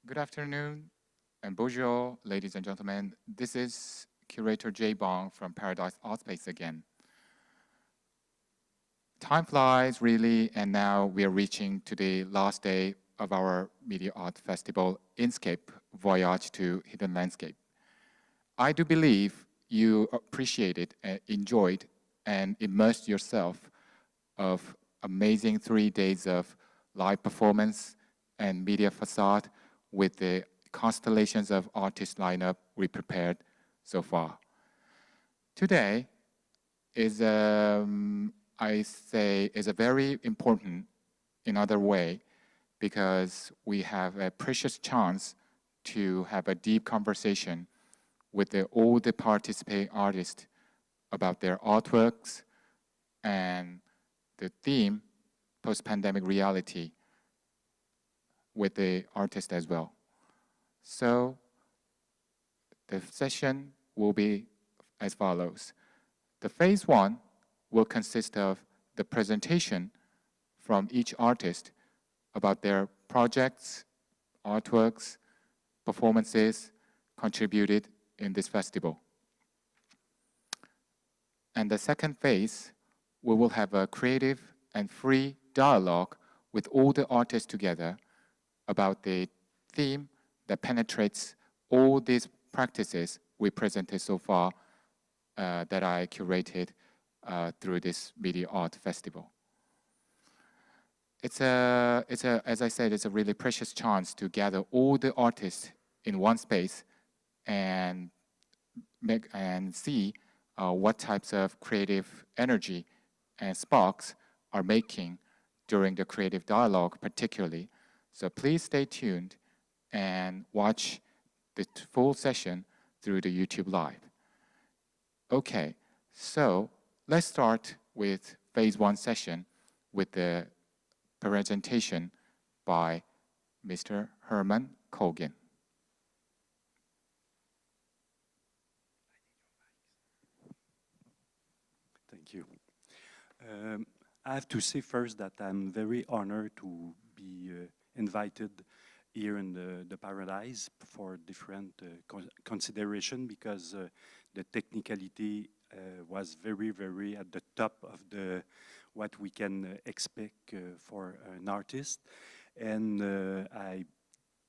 Good afternoon and bonjour, ladies and gentlemen. This is Curator Jay Bong from Paradise Art Space again. Time flies, really, and now we are reaching to the last day of our Media Art Festival, INSCAPE, Voyage to Hidden Landscape. I do believe you appreciated, enjoyed, and immersed yourself of amazing 3 days of live performance and media facade with the constellations of artist lineup we prepared so far. Today is, I say, is a very important in other way because we have a precious chance to have a deep conversation with all the participating artists about their artworks and the theme, post-pandemic reality, with the artist as well. So the session will be as follows. The phase one will consist of the presentation from each artist about their projects, artworks, performances contributed in this festival. And the second phase, we will have a creative and free dialogue with all the artists together about the theme that penetrates all these practices we presented so far that I curated through this Media Art Festival. As I said, it's a really precious chance to gather all the artists in one space and see what types of creative energy and sparks are making during the creative dialogue particularly. So please stay tuned and watch the full session through the YouTube Live. Okay, so let's start with phase one session with the presentation by Mr. Herman Kolgen. Thank you. I have to say first that I'm very honored to be invited here in the Paradise for different consideration because the technicality was very, very at the top of what we can expect for an artist. And I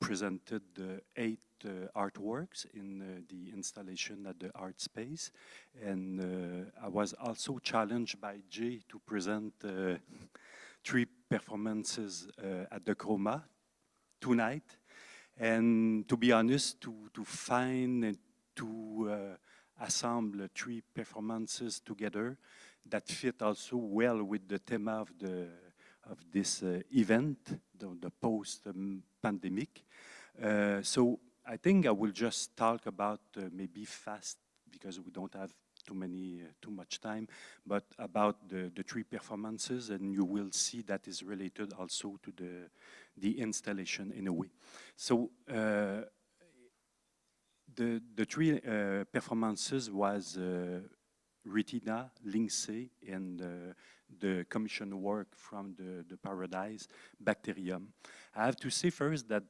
presented 8 artworks in the installation at the art space. And I was also challenged by Jay to present 3 performances at the Chroma tonight. And to be honest, to find and to assemble 3 performances together that fit also well with the theme of this event, the post-pandemic. So I think I will just talk about maybe fast because we don't have too much time, but about the 3 performances, and you will see that is related also to the installation in a way. So the 3 performances was Retina, Linksay, and the commissioned work from the Paradise, Bacterium. I have to say first that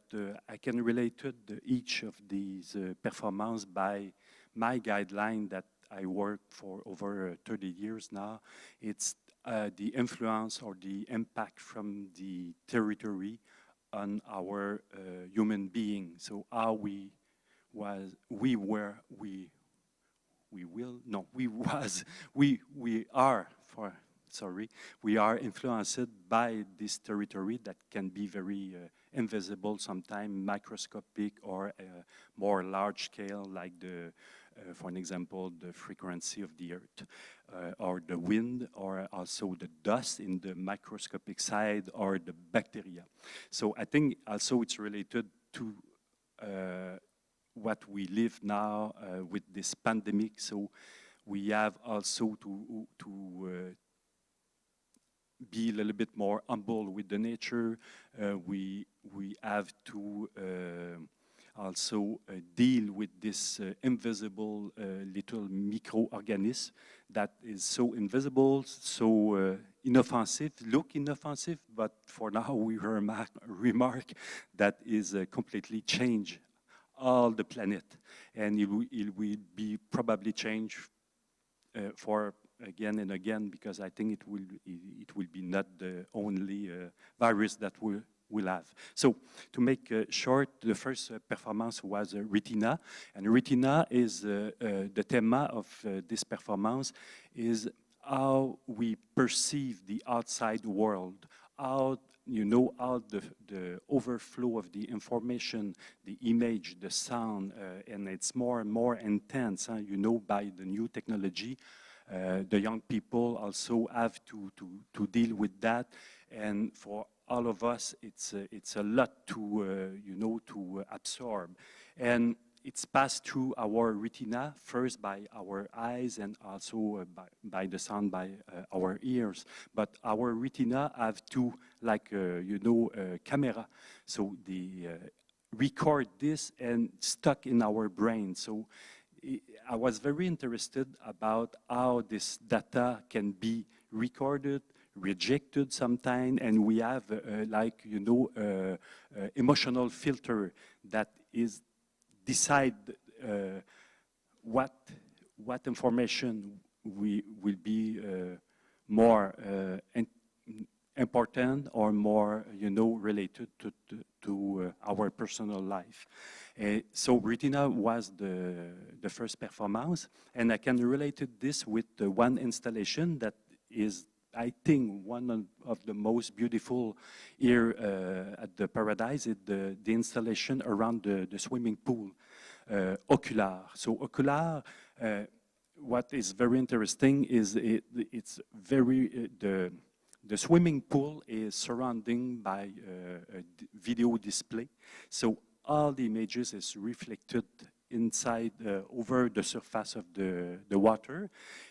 I can relate to each of these performances by my guideline that I work for over 30 years now. It's the influence or the impact from the territory on our human being. So how we are influenced by this territory that can be very invisible, sometimes microscopic or more large scale, like for an example, the frequency of the earth, or the wind, or also the dust in the microscopic side, or the bacteria. So I think also it's related to what we live now with this pandemic. So we have also to be a little bit more humble with the nature. We have to also deal with this invisible little microorganism that is so invisible, so inoffensive, look inoffensive, but for now we remark that is completely changed all the planet, and it will be probably changed for again and again, because I think it will be not the only virus that we'll have. So to make short, the first performance was Retina, and Retina is the theme of this performance is how we perceive the outside world, how how the overflow of the information, the image, the sound, and it's more and more intense, by the new technology. The young people also have to deal with that, and for all of us, it's a lot to to absorb, and it's passed through our retina first by our eyes and also by the sound by our ears. But our retina have two, like camera, so they record this and stuck in our brain. So I was very interested about how this data can be recorded, rejected sometime, and we have emotional filter that is decide what information will be more important or more related to our personal life. So Retina was the first performance, and I can relate this with one installation that is, I think, one of the most beautiful here at the Paradise, is the installation around the swimming pool, Ocular. So Ocular, what is very interesting is it's very, the swimming pool is surrounding by a video display. So all the images is reflected inside, over the surface of the water.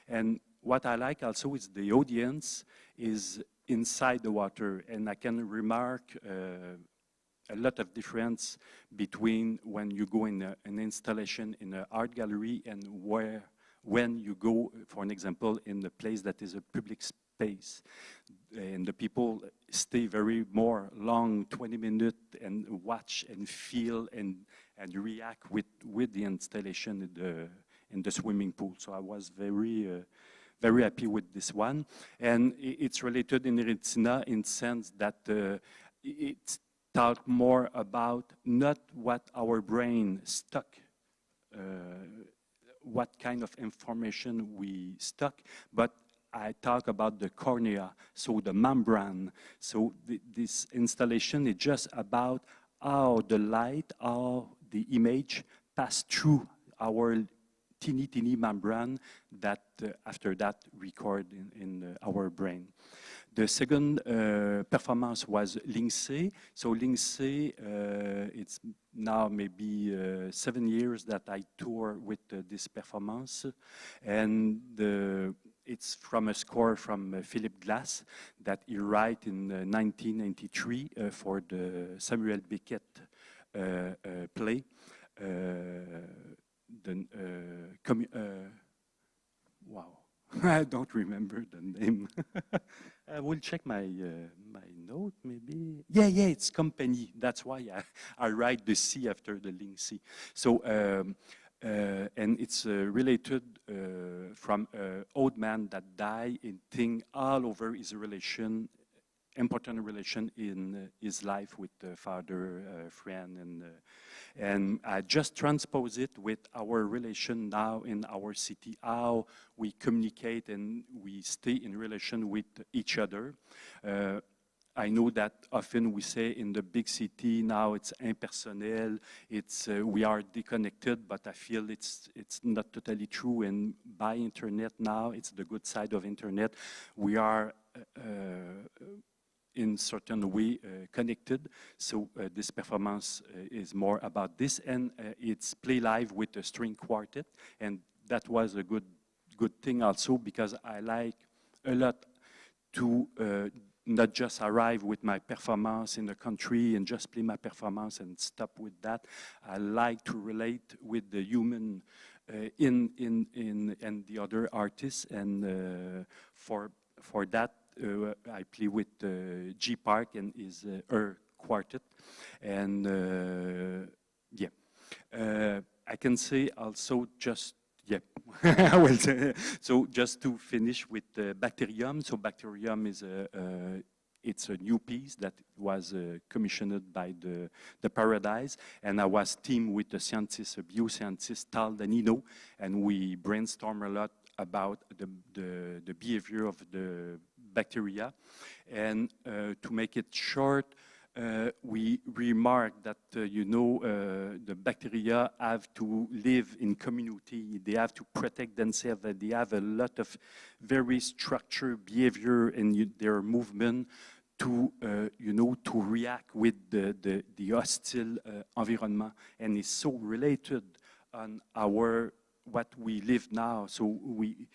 And what I like also is the audience is inside the water, and I can remark a lot of difference between when you go in an installation in an art gallery and when you go, for an example, in a place that is a public space. And the people stay very more long, 20 minutes, and watch and feel and react with the installation in the swimming pool. So I was very happy with this one, and it's related in Retina in the sense that it's talk more about not what our brain stuck, what kind of information we stuck, but I talk about the cornea, so the membrane. So this installation is just about how the light, how the image pass through our teeny membrane that after that record in our brain. The second performance was Lindsay. So Lindsay, it's now maybe 7 years that I tour with this performance, and it's from a score from Philip Glass that he wrote in 1993 for the Samuel Beckett play. Wow, I don't remember the name. I will check my my note, maybe. Yeah, it's Company. That's why I write the C after the Lindsay. So, and it's related from an old man that died, and think all over his relation, important relation in his life with the father, friend, and I just transpose it with our relation now in our city, how we communicate and we stay in relation with each other. I know that often we say in the big city now it's impersonnel, it's we are disconnected, but I feel it's not totally true. And by internet now, it's the good side of internet. We are in certain way connected. So this performance is more about this, and it's play live with a string quartet, and that was a good thing also, because I like a lot to not just arrive with my performance in the country and just play my performance and stop with that. I like to relate with the human and the other artists, and for that I play with G Park and his her quartet, and yeah. I can say also just, yeah, well, so just to finish with Bacterium. So Bacterium is it's a new piece that was commissioned by the Paradise, and I was teamed with a scientist, a bioscientist, Tal Danino, and we brainstorm a lot about the behavior of the bacteria. And to make it short, we remarked that, the bacteria have to live in community. They have to protect themselves. That they have a lot of very structured behavior in their movement to, to react with the hostile environment. And it's so related on what we live now. So we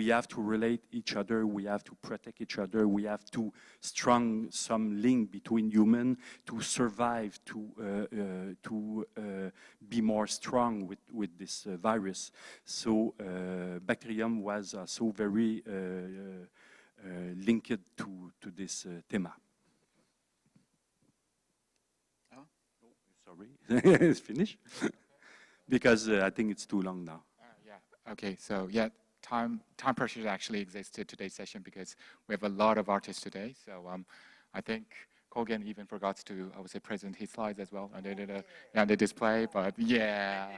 have to relate each other, we have to protect each other, we have to strong some link between human to survive, to be more strong with this virus. So Bacterium was also very linked to this thema. Oh, sorry, it's finished. Because I think it's too long now. Yeah. Okay. So yeah, time pressure actually exists to today's session because we have a lot of artists today. So I think Kolgen even forgot to, I would say, present his slides as well under the display. But yeah,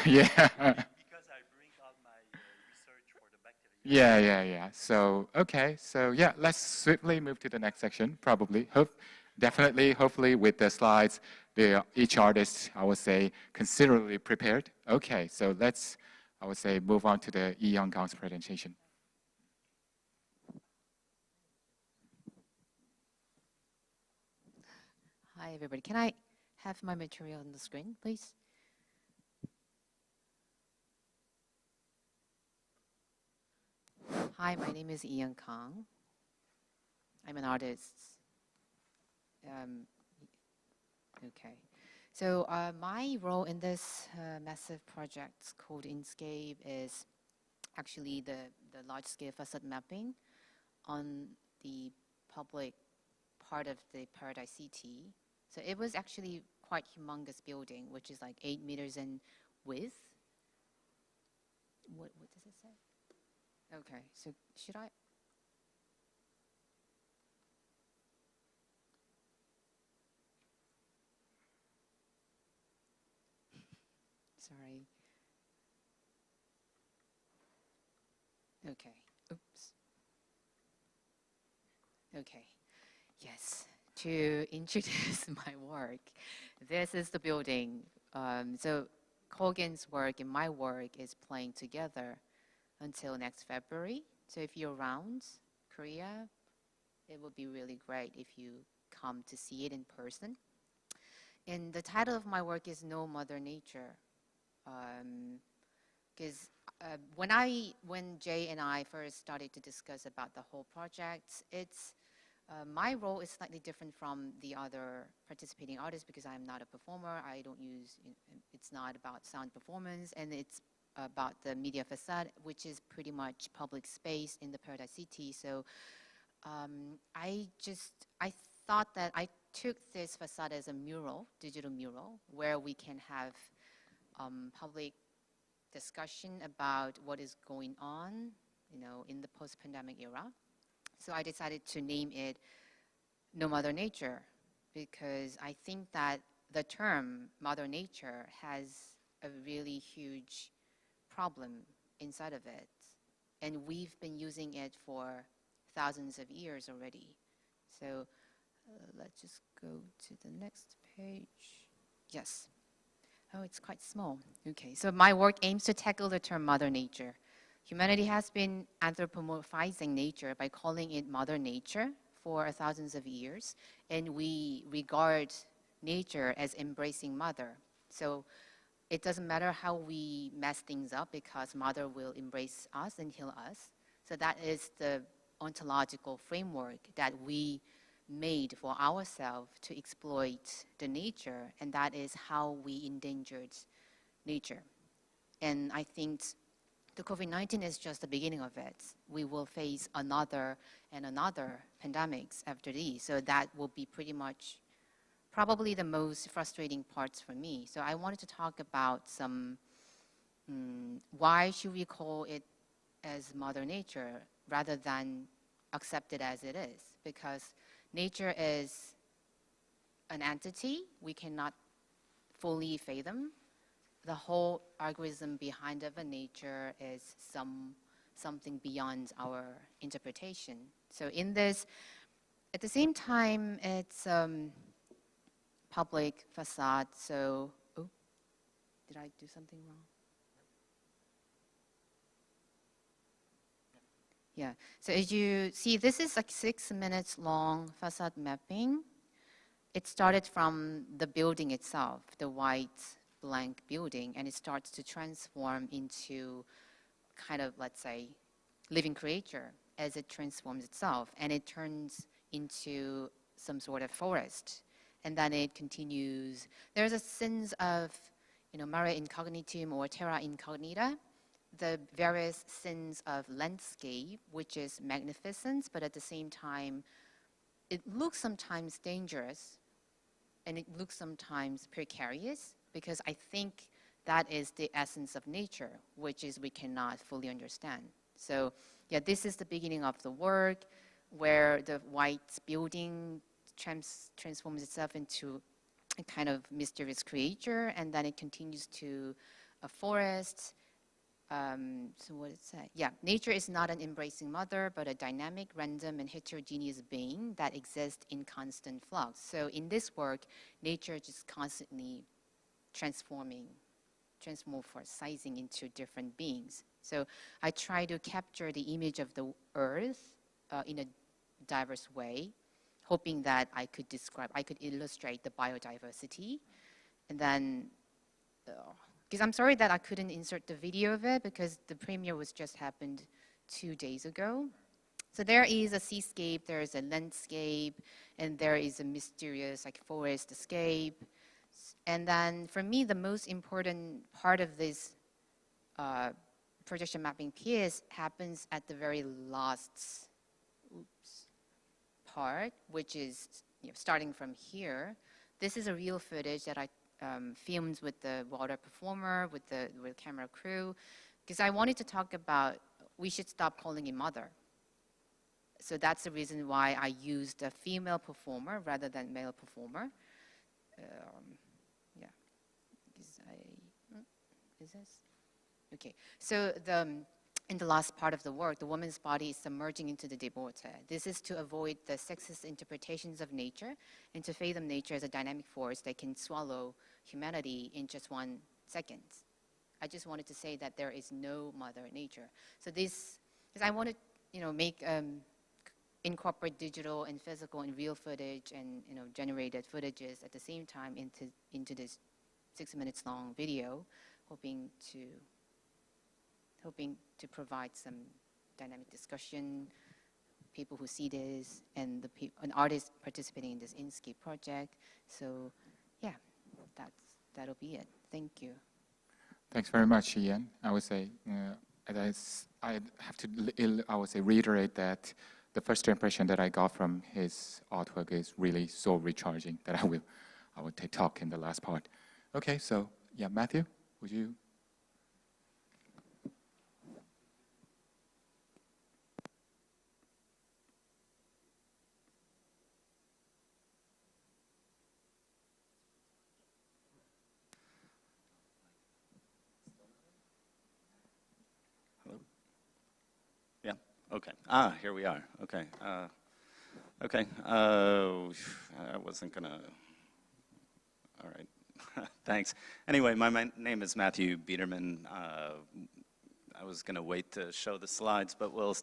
yeah. Because I bring all my research for the bacteria. Yeah. So okay. So yeah, let's swiftly move to the next section. Probably, hopefully, with the slides. Each artist, I would say, considerably prepared. Okay, so let's, I would say, move on to the Yiyun Kang's presentation. Hi, everybody. Can I have my material on the screen, please? Hi, my name is Yiyun Kang. I'm an artist. Okay, so my role in this massive project called INSCAPE is actually the large-scale facade mapping on the public part of the Paradise City. So it was actually quite humongous building, which is like 8 meters in width. What does it say? Okay, so should I? Sorry. Okay. Oops. Okay. Yes. To introduce my work, this is the building. So Kolgen's work and my work is playing together until next February. So if you're around Korea, it would be really great if you come to see it in person. And the title of my work is No Mother Nature. Because when Jay and I first started to discuss about the whole project, my role is slightly different from the other participating artists because I'm not a performer. I don't use, it's not about sound performance, and it's about the media facade, which is pretty much public space in the Paradise City. So I thought that I took this facade as a mural, digital mural, where we can have public discussion about what is going on, in the post-pandemic era. So I decided to name it No Mother Nature because I think that the term Mother Nature has a really huge problem inside of it. And we've been using it for thousands of years already. So let's just go to the next page. Yes. Oh, it's quite small. Okay, so my work aims to tackle the term Mother Nature. Humanity has been anthropomorphizing nature by calling it Mother Nature for thousands of years, and we regard nature as embracing Mother. So it doesn't matter how we mess things up because Mother will embrace us and heal us. So that is the ontological framework that we made for ourselves to exploit the nature, and that is how we endangered nature. And I think the COVID-19 is just the beginning of it. We will face another and another pandemics after these, so that will be pretty much probably the most frustrating parts for me. So I wanted to talk about some, why should we call it as Mother Nature rather than accept it as it is? Because nature is an entity, we cannot fully fathom. The whole algorithm behind of a nature is something beyond our interpretation. So in this, at the same time, it's public facade, so, oh, did I do something wrong? Yeah, so as you see, this is like 6 minutes long facade mapping. It started from the building itself, the white blank building, and it starts to transform into kind of, let's say, living creature as it transforms itself, and it turns into some sort of forest. And then it continues. There's a sense of, mare incognitum or terra incognita, the various sins of landscape, which is magnificence, but at the same time, it looks sometimes dangerous, and it looks sometimes precarious, because I think that is the essence of nature, which is we cannot fully understand. So yeah, this is the beginning of the work, where the white building transforms itself into a kind of mysterious creature, and then it continues to a forest. So what did it say? Yeah, nature is not an embracing mother, but a dynamic, random, and heterogeneous being that exists in constant flux. So in this work, nature just constantly transmorphosizing into different beings. So I try to capture the image of the earth in a diverse way, hoping that I could illustrate the biodiversity. And then, because I'm sorry that I couldn't insert the video of it, because the premiere was just happened 2 days ago. So there is a seascape, there is a landscape, and there is a mysterious like forest escape. And then for me, the most important part of this projection mapping piece happens at the very last part, which is starting from here. This is a real footage that I filmed with the water performer, with the camera crew, because I wanted to talk about we should stop calling it mother. So that's the reason why I used a female performer rather than male performer. Yeah, is this? Okay, so in the last part of the work, the woman's body is submerging into the déborde. This is to avoid the sexist interpretations of nature and to fathom nature as a dynamic force that can swallow humanity in just 1 second. I just wanted to say that there is no mother nature. So this, because I wanted, make incorporate digital and physical and real footage and generated footages at the same time into this 6 minutes long video, hoping to provide some dynamic discussion, people who see this, and an artist participating in this INSCAPE project. So, yeah, that'll be it. Thank you. Thanks very much, Yiyun. I would say, I have to, I would say, reiterate that the first impression that I got from his artwork is really so recharging that I will talk in the last part. Okay, so yeah, Matthew, would you? Okay. Here we are. Okay. Okay. I wasn't gonna. All right. Thanks. Anyway, my name is Matthew Biederman. I was gonna wait to show the slides, but we'll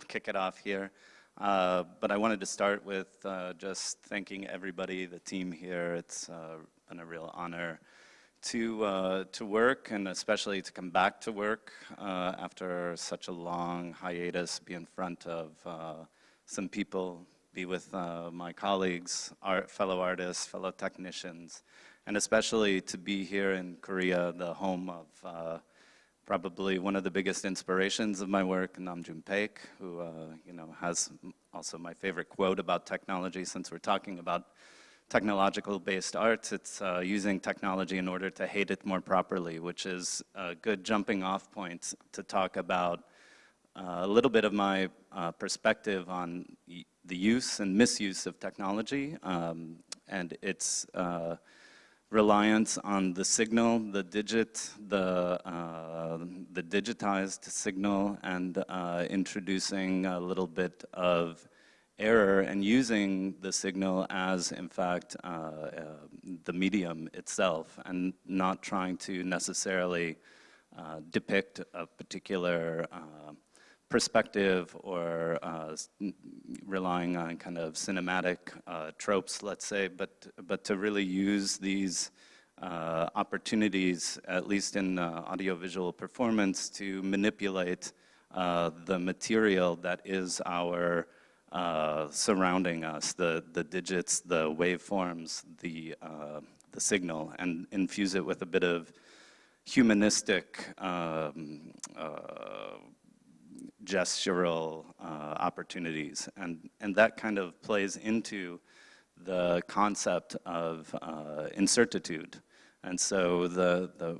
kick it off here. But I wanted to start with just thanking everybody, the team here. It's been a real honor to work, and especially to come back to work after such a long hiatus, be in front of some people, be with my colleagues, fellow artists, fellow technicians, and especially to be here in Korea, the home of probably one of the biggest inspirations of my work, Namjoon Paik, who has also my favorite quote about technology. Since we're talking about technological-based arts, it's using technology in order to hate it more properly, which is a good jumping-off point to talk about a little bit of my perspective on the use and misuse of technology and its reliance on the signal, the digitized signal, and introducing a little bit of error and using the signal as, in fact, the medium itself, and not trying to necessarily depict a particular perspective or relying on kind of cinematic tropes, let's say, but to really use these opportunities, at least in audiovisual performance, to manipulate the material that is our surrounding us, the digits, the waveforms, the signal, and infuse it with a bit of humanistic gestural opportunities, and that kind of plays into the concept of incertitude. And so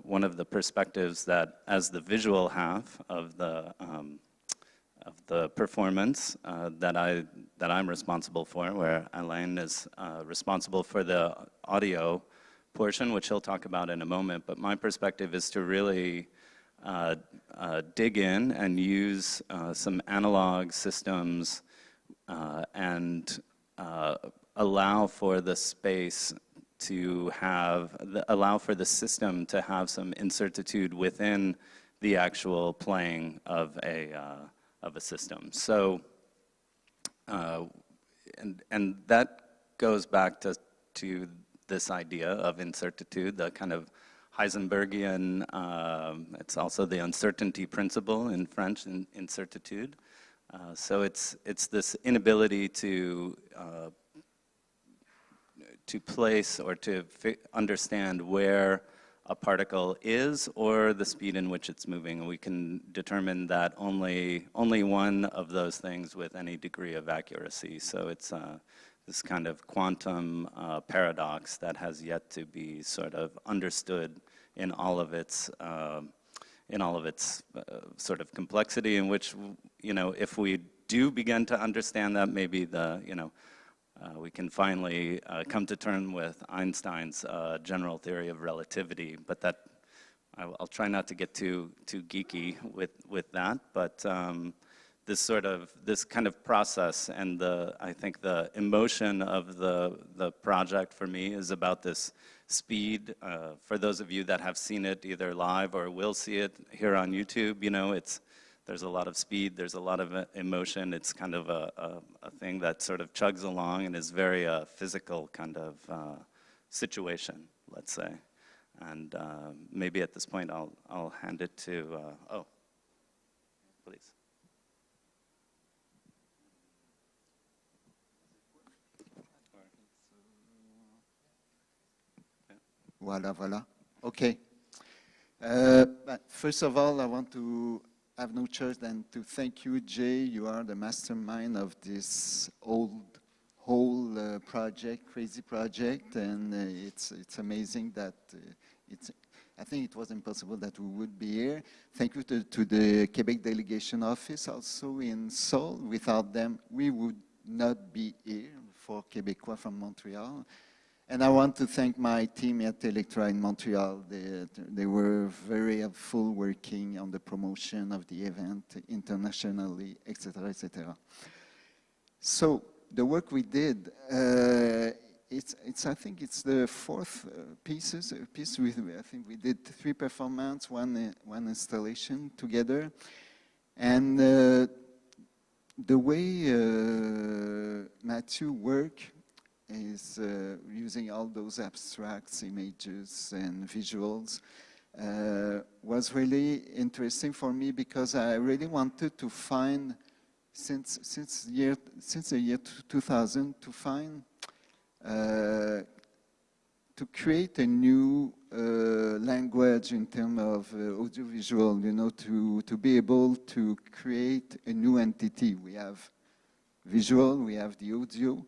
one of the perspectives that, as the visual half of the performance that I'm responsible for, where Alain is responsible for the audio portion, which he'll talk about in a moment, but my perspective is to really dig in and use some analog systems and allow for the space to allow for the system to have some incertitude within the actual playing of a system. So, and that goes back to this idea of incertitude, the kind of Heisenbergian, it's also the uncertainty principle in French, incertitude. So it's this inability to place or to understand where a particle is or the speed in which it's moving. And we can determine that only one of those things with any degree of accuracy. So it's this kind of quantum paradox that has yet to be sort of understood in all of its sort of complexity, in which, if we do begin to understand that, maybe we can finally come to terms with Einstein's general theory of relativity. But that, I'll try not to get too geeky with that, but this kind of process, and I think the emotion of the project for me is about this speed. For those of you that have seen it either live or will see it here on YouTube, there's a lot of speed, there's a lot of emotion. It's kind of a thing that sort of chugs along and is very physical kind of situation, let's say. And maybe at this point I'll hand it to, please. Voilà. Okay. But first of all, I want to have no choice than to thank you, Jay. You are the mastermind of this whole project, crazy project, and it's amazing that I think it was impossible that we would be here. Thank you to the Quebec delegation office also in Seoul. Without them, we would not be here for Québécois from Montreal. And I want to thank my team at Electra in Montreal. They were very helpful working on the promotion of the event internationally, etc., etc. So the work we did, I think it's the fourth piece. I think we did 3 performances, one installation together, and the way Mathieu worked is using all those abstracts, images, and visuals was really interesting for me because I really wanted to find, since the year 2000, to find, to create a new language in terms of audiovisual, you know, to be able to create a new entity. We have visual, we have the audio,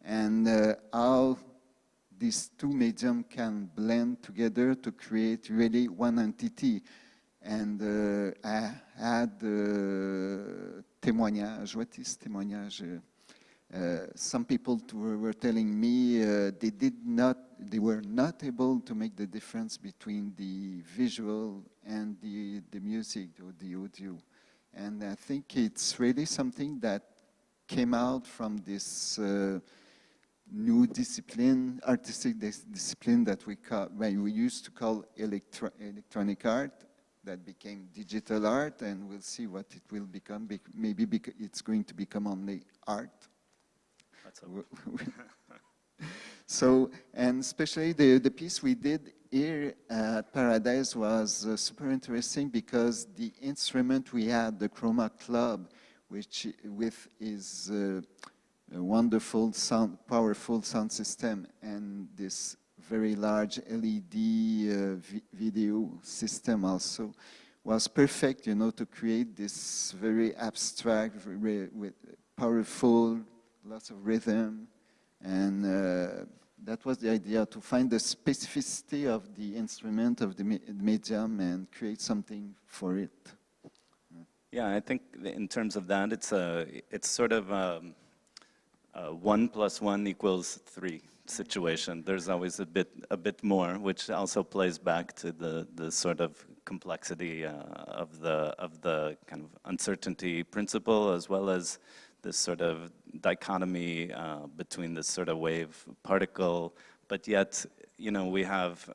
and how these two mediums can blend together to create really one entity. And I had témoignage. What is témoignage? Some people were telling me they were not able to make the difference between the visual and the music or the audio. And I think it's really something that came out from this new discipline, artistic discipline that we used to call electronic art, that became digital art, and we'll see what it will become. Maybe it's going to become only art. That's hope. So, and especially the piece we did here at Paradise was super interesting because the instrument we had, the Chroma Club, which with is a wonderful powerful sound system, and this very large LED video system also was perfect, you know, to create this very abstract, with powerful, lots of rhythm, and that was the idea, to find the specificity of the instrument, of the medium, and create something for it. Yeah, I think in terms of that, it's sort of 1 + 1 = 3 situation. There's always a bit more, which also plays back to the sort of complexity of the kind of uncertainty principle, as well as this sort of dichotomy between this sort of wave particle, but yet, you know, we have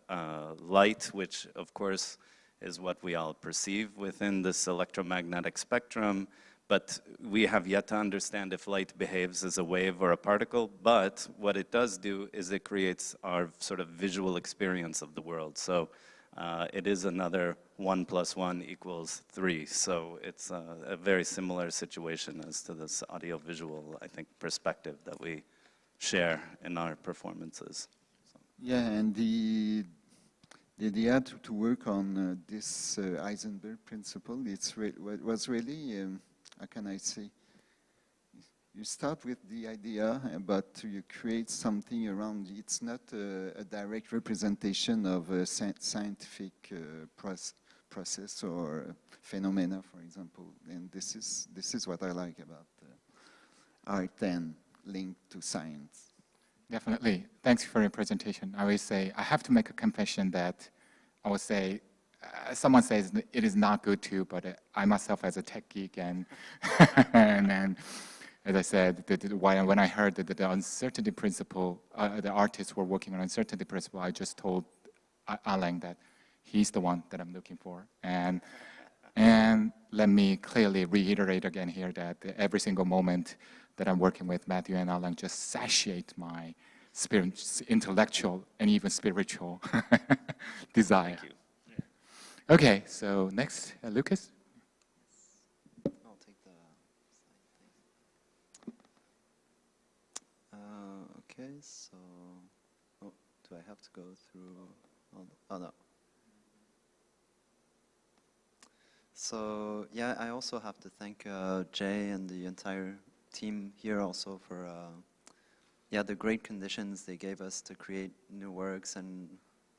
light, which of course is what we all perceive within this electromagnetic spectrum, but we have yet to understand if light behaves as a wave or a particle. But what it does do is it creates our sort of visual experience of the world. So it is another 1 + 1 = 3. So it's a very similar situation as to this audiovisual, I think, perspective that we share in our performances. So. Yeah, and the idea to work on this Heisenberg principle, was really, how can I say, you start with the idea, but you create something around it. It's not a direct representation of a scientific process or phenomena, for example. And this is what I like about art and linked to science. Definitely. Thanks for your presentation. I always say, I have to make a confession that I would say, someone says it is not good too, but I myself as a tech geek and, and as I said, when I heard that the uncertainty principle, the artists were working on uncertainty principle, I just told Alain that he's the one that I'm looking for. And let me clearly reiterate again here that every single moment that I'm working with Matthew and Alain just satiate my intellectual and even spiritual desire. Thank you. Okay, so next, Lucas. I'll take the slide, please. Okay, so, oh, do I have to go through all the, oh no. So, yeah, I also have to thank Jay and the entire team here also for, yeah, the great conditions they gave us to create new works, and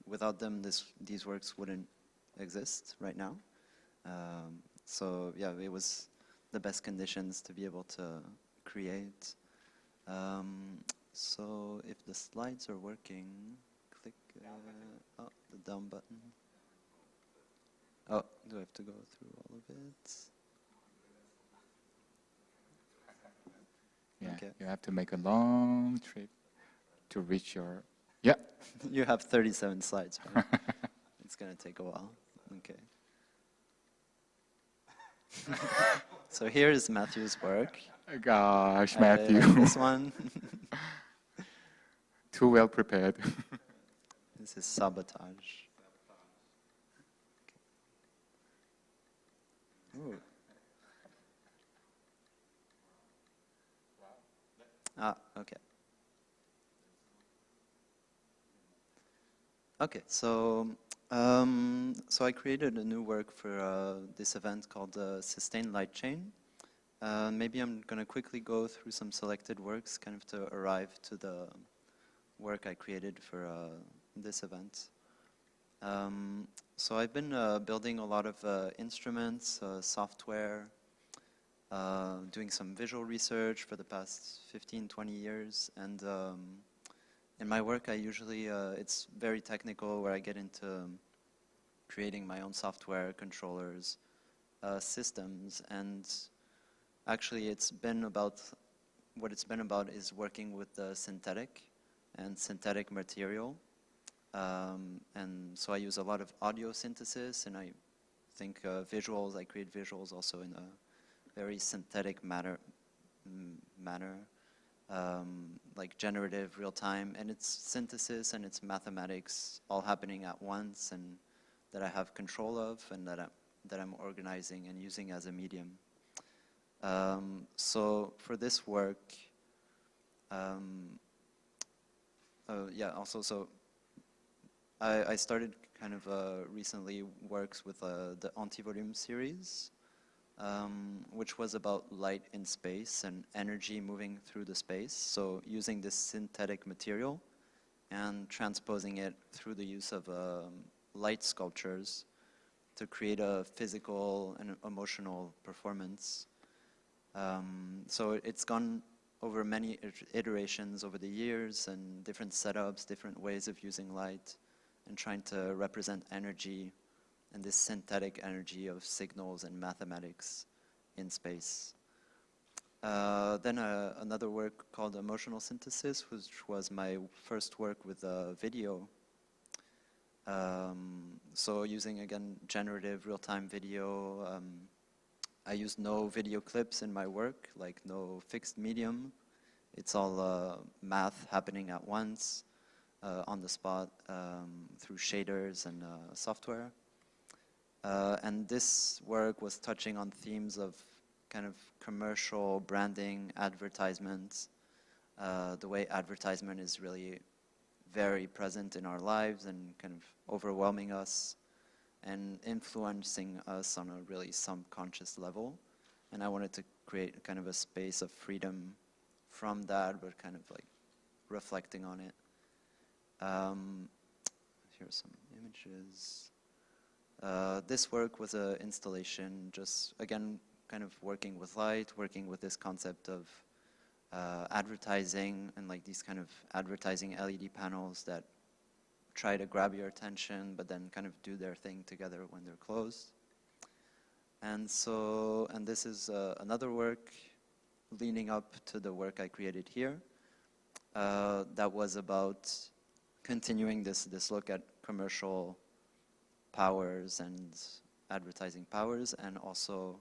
without them, these works wouldn't exist right now. So yeah, it was the best conditions to be able to create. So if the slides are working, click oh, the down button. Oh, do I have to go through all of it? Yeah, okay. You have to make a long trip to reach your, yeah. You have 37 slides, right? It's gonna take a while. Okay. So here is Matthew's work. Gosh, Matthew. This one. Too well prepared. This is sabotage. Ooh. Ah, okay. Okay, so I created a new work for this event called Sustained Light Chain. Maybe I'm going to quickly go through some selected works, kind of to arrive to the work I created for this event. So I've been building a lot of instruments, software, doing some visual research for the past 15, 20 years, and in my work I usually, it's very technical, where I get into creating my own software, controllers, systems, and actually it's been about, what it's been about is working with the synthetic material. And so I use a lot of audio synthesis, and I think visuals, I create visuals also in a very synthetic manner, like generative, real time, and it's synthesis and it's mathematics all happening at once, and that I have control of, and that I'm organizing and using as a medium. So for this work, yeah, also, so I started kind of recently works with the Anti-Volume series, which was about light in space and energy moving through the space. So using this synthetic material and transposing it through the use of light sculptures to create a physical and emotional performance. So it's gone over many iterations over the years, and different setups, different ways of using light, and trying to represent energy and this synthetic energy of signals and mathematics in space. Then another work called Emotional Synthesis, which was my first work with video. So using, again, generative real-time video. I use no video clips in my work, like no fixed medium. It's all math happening at once, on the spot, through shaders and software. And this work was touching on themes of kind of commercial branding, advertisements, the way advertisement is really very present in our lives and kind of overwhelming us and influencing us on a really subconscious level. And I wanted to create kind of a space of freedom from that, but kind of like reflecting on it. Here are some images. This work was an installation, just again, kind of working with light, working with this concept of advertising, and like these kind of advertising LED panels that try to grab your attention, but then kind of do their thing together when they're closed. And so, and this is another work leading up to the work I created here. That was about continuing this look at commercial powers and advertising powers, and also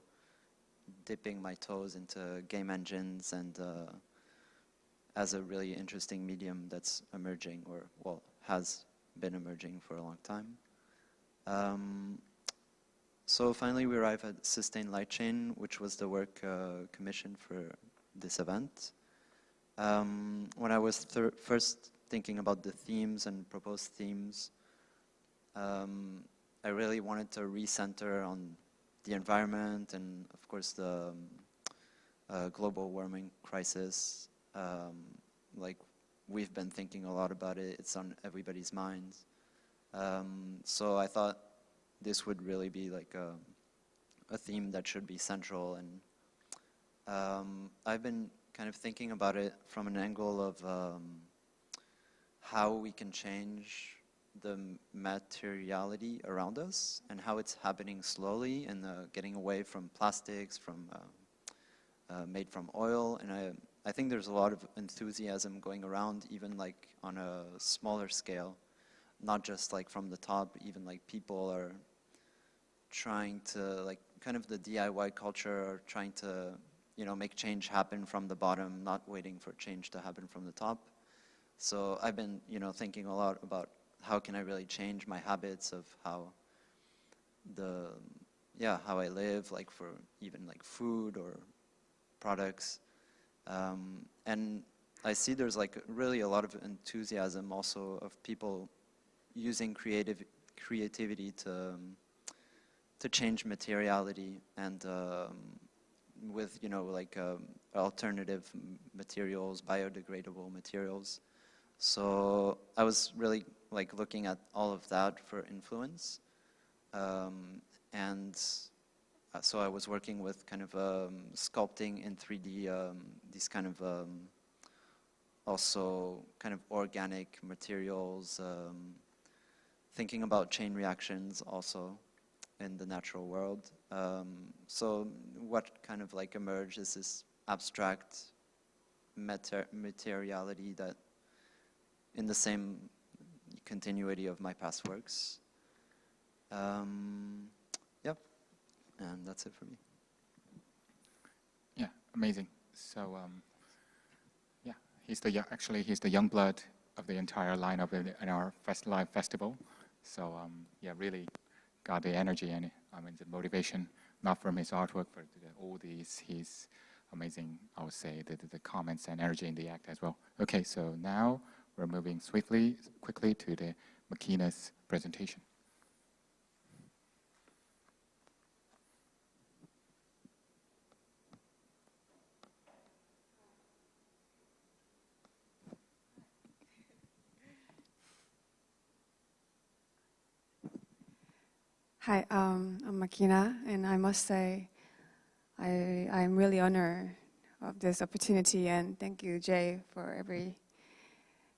dipping my toes into game engines and as a really interesting medium that's emerging, or well, has been emerging for a long time. So finally we arrive at Sustained Light Chain, which was the work commissioned for this event. When I was first thinking about the themes and proposed themes, I really wanted to recenter on the environment and, of course, the global warming crisis. Like, we've been thinking a lot about it. It's on everybody's minds. So I thought this would really be like a theme that should be central. And I've been kind of thinking about it from an angle of how we can change the materiality around us and how it's happening slowly, and getting away from plastics, from made from oil. And I think there's a lot of enthusiasm going around, even like on a smaller scale, not just like from the top. Even like people are trying to, like, kind of the DIY culture, are trying to, you know, make change happen from the bottom, not waiting for change to happen from the top. So I've been, you know, thinking a lot about how can I really change my habits of how how I live, like for even like food or products. And I see there's like really a lot of enthusiasm also of people using creativity to change materiality and with, you know, like alternative materials, biodegradable materials. So I was really like looking at all of that for influence. So I was working with kind of sculpting in 3D, these kind of also kind of organic materials, thinking about chain reactions also in the natural world. So what kind of like emerged is this abstract materiality that in the same continuity of my past works. Yep, and that's it for me. Yeah, amazing. So, yeah, he's the young blood of the entire lineup in our live festival. So, yeah, really got the energy and the motivation, not from his artwork, but all his amazing, I would say, the comments and energy in the act as well. Okay, so now we're moving quickly to the machìna's presentation. Hi, I'm machìna, and I must say I'm really honored of this opportunity, and thank you, Jay, for every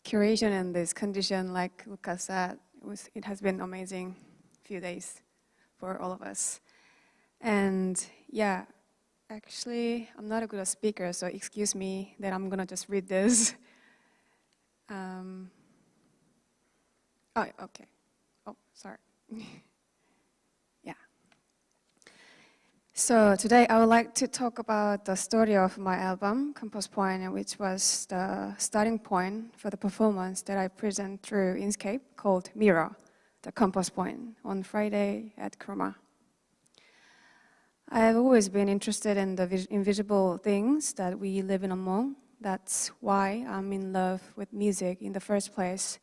curation in this condition. Like Lucas said, it has been amazing few days for all of us. And yeah, actually, I'm not a good speaker, so excuse me that I'm gonna just read this. Oh, okay. Oh, sorry. So today I would like to talk about the story of my album, Compass Point, which was the starting point for the performance that I present through INSCAPE called Mirror, the Compass Point, on Friday at KROMA. I've always been interested in the invisible things that we live in among. That's why I'm in love with music in the first place,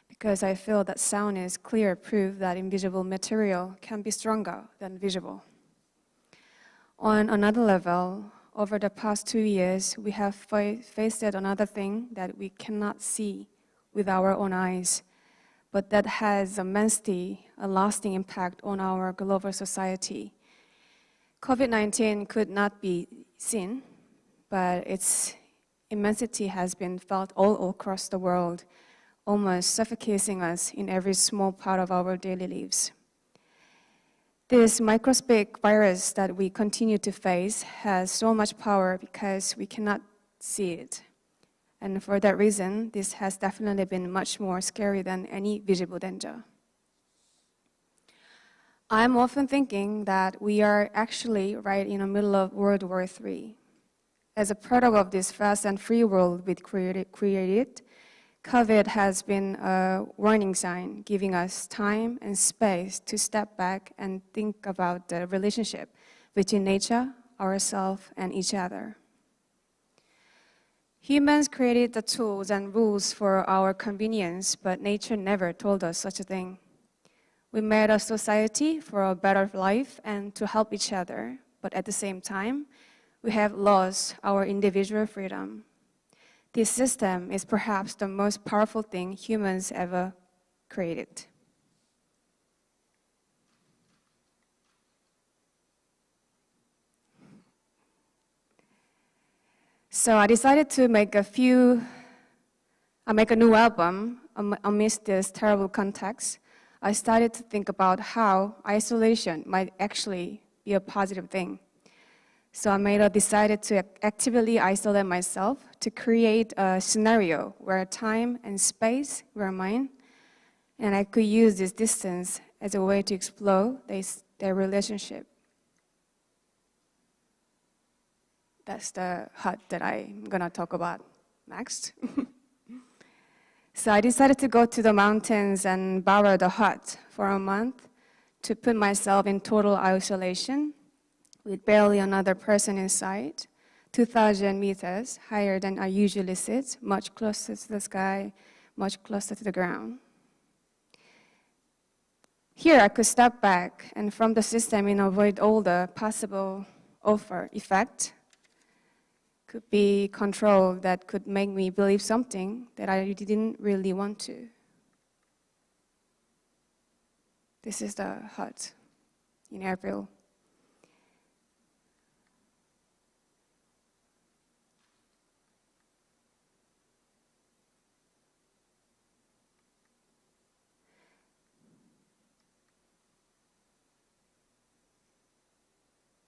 because I feel that sound is clear proof that invisible material can be stronger than visible. On another level, over the past 2 years, we have faced another thing that we cannot see with our own eyes, but that has immensely a lasting impact on our global society. COVID-19 could not be seen, but its immensity has been felt all across the world, almost suffocating us in every small part of our daily lives. This microscopic virus that we continue to face has so much power because we cannot see it. And for that reason, this has definitely been much more scary than any visible danger. I'm often thinking that we are actually right in the middle of World War III. As a product of this fast and free world we created, COVID has been a warning sign, giving us time and space to step back and think about the relationship between nature, ourselves, and each other. Humans created the tools and rules for our convenience, but nature never told us such a thing. We made a society for a better life and to help each other, but at the same time, we have lost our individual freedom. This system is perhaps the most powerful thing humans ever created. So I decided to make a new album amidst this terrible context. I started to think about how isolation might actually be a positive thing. So I decided to actively isolate myself to create a scenario where time and space were mine, and I could use this distance as a way to explore their relationship. That's the hut that I'm gonna talk about next. So I decided to go to the mountains and borrow the hut for a month to put myself in total isolation with barely another person in sight, 2,000 meters higher than I usually sit, much closer to the sky, much closer to the ground. Here I could step back and from the system and avoid all the possible effect could be control that could make me believe something that I didn't really want to. This is the hut in April.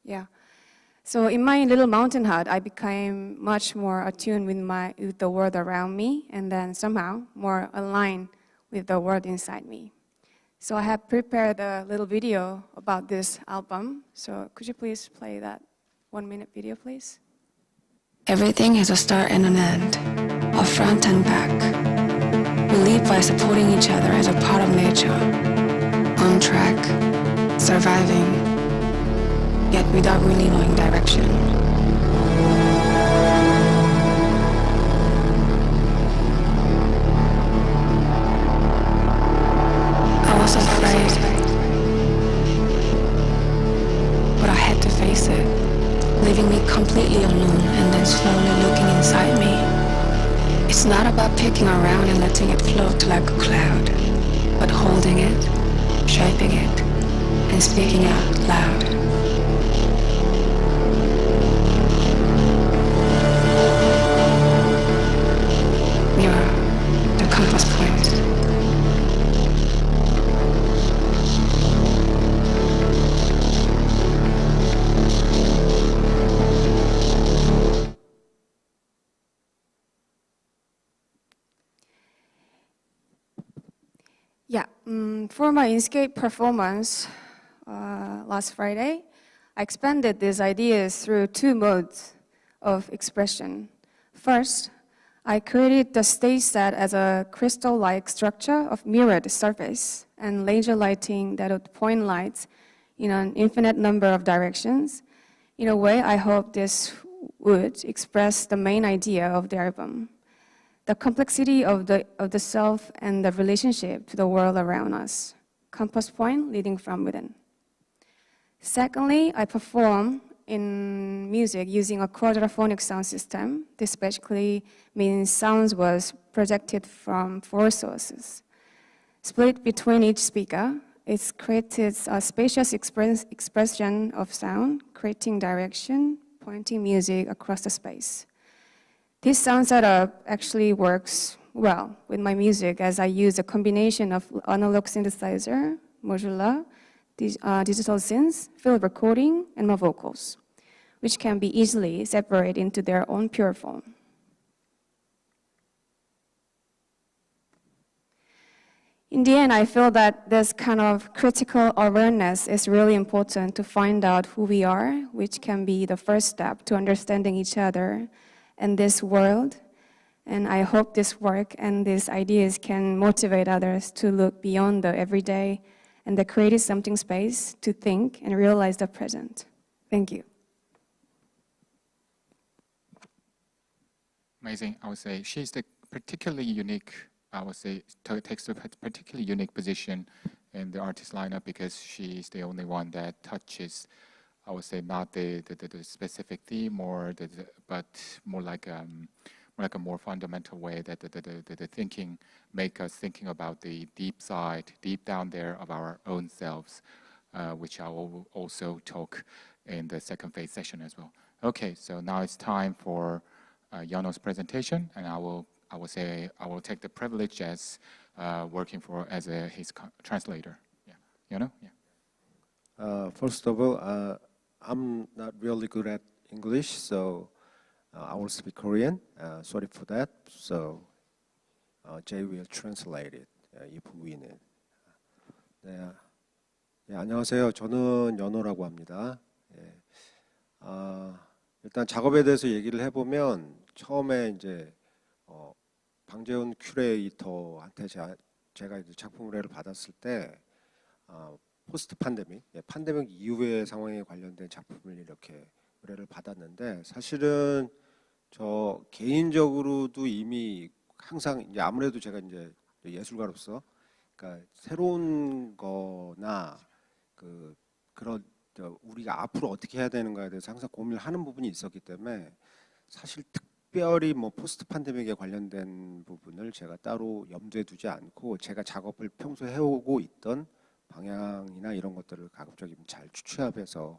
Yeah. So in my little mountain hut, I became much more attuned with the world around me, and then somehow more aligned with the world inside me. So I have prepared a little video about this album. So could you please play that 1-minute video, please? Everything has a start and an end, a front and back. We live by supporting each other as a part of nature, on track, surviving, yet without really knowing direction. I was afraid, but I had to face it, leaving me completely alone and then slowly looking inside me. It's not about picking around and letting it float like a cloud, but holding it, shaping it, and speaking out loud. The compass point. Yeah, for my INSCAPE performance last Friday, I expanded these ideas through 2 modes of expression. First, I created the stage set as a crystal-like structure of mirrored surface and laser lighting that would point lights in an infinite number of directions. In a way, I hope this would express the main idea of the album, the complexity of the self and the relationship to the world around us, compass point leading from within. Secondly, I perform in music using a quadraphonic sound system. This basically means sounds was projected from 4 sources. Split between each speaker, it's created a spacious expression of sound, creating direction, pointing music across the space. This sound setup actually works well with my music as I use a combination of analog synthesizer, modular, digital synths, field recording, and my vocals, which can be easily separated into their own pure form. In the end, I feel that this kind of critical awareness is really important to find out who we are, which can be the first step to understanding each other and this world. And I hope this work and these ideas can motivate others to look beyond the everyday and the create something space to think and realize the present. Thank you. Amazing, I would say. She's the particularly unique, I would say, takes a particularly unique position in the artist lineup because she's the only one that touches, I would say, not the specific theme but more like a more fundamental way that the thinking make us thinking about the deep side, deep down there of our own selves, which I will also talk in the second phase session as well. Okay, so now it's time for YEONO's presentation, and I will take the privilege as working as his translator. Yeah, YEONO. Yeah. First of all, I'm not really good at English, so I will speak Korean. Sorry for that. So Jay will translate it if we need. 네, 안녕하세요. 저는 연호라고 합니다. 예. 일단 작업에 대해서 얘기를 해보면 처음에 이제 광재훈 큐레이터한테 제가 이제 작품 의뢰를 받았을 때 포스트 팬데믹, 팬데믹 이후의 상황에 관련된 작품을 이렇게 의뢰를 받았는데 사실은 저 개인적으로도 이미 항상 이제 아무래도 제가 이제 예술가로서 그러니까 새로운 거나 그런 우리가 앞으로 어떻게 해야 되는가에 대해서 항상 고민을 하는 부분이 있었기 때문에 사실 특별히 뭐 포스트 팬데믹에 관련된 부분을 제가 따로 염두에 두지 않고 제가 작업을 평소에 해오고 있던 방향이나 이런 것들을 가급적이면 잘 추취합해서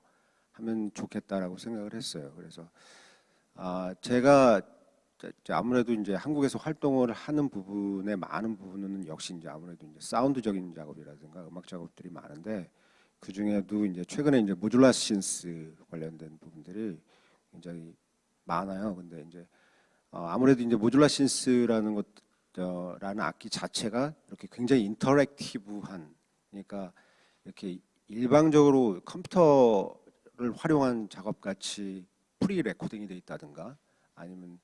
하면 좋겠다라고 생각을 했어요. 그래서 제가 아무래도 이제 한국에서 활동을 하는 부분의 많은 부분은 역시 이제 아무래도 이제 사운드적인 작업이라든가 음악 작업들이 많은데 그 중에도 이제 최근에 이제 모듈라 신스 관련된 부분들이 굉장히 많아요. 근데 이제 아무래도 이제 모듈라 신스라는 라는 악기 자체가 이렇게 굉장히 인터랙티브한, 그러니까 이렇게 일방적으로 컴퓨터를 활용한 작업같이 프리 레코딩이 돼 있다든가 아니면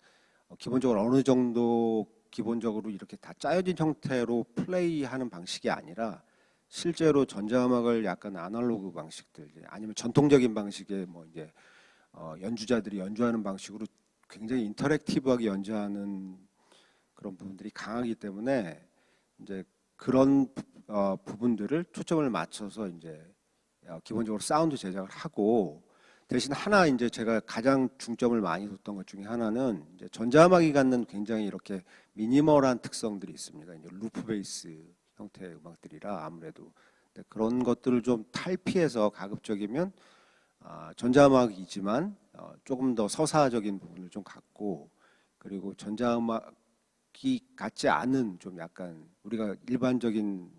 기본적으로 어느 정도 기본적으로 이렇게 다 짜여진 형태로 플레이하는 방식이 아니라 실제로 전자음악을 약간 아날로그 방식들 아니면 전통적인 방식의 뭐 이제 연주자들이 연주하는 방식으로 굉장히 인터랙티브하게 연주하는 그런 부분들이 강하기 때문에 이제 그런 부분들을 초점을 맞춰서 이제 기본적으로 사운드 제작을 하고 대신 하나 이제 제가 가장 중점을 많이 뒀던 것 중에 하나는 이제 전자음악이 갖는 굉장히 이렇게 미니멀한 특성들이 있습니다. 이제 루프 베이스 형태의 음악들이라 아무래도 그런 것들을 좀 탈피해서 가급적이면 전자음악이지만 조금 더 서사적인 부분을 좀 갖고 그리고 전자음악이 같지 않은 좀 약간 우리가 일반적인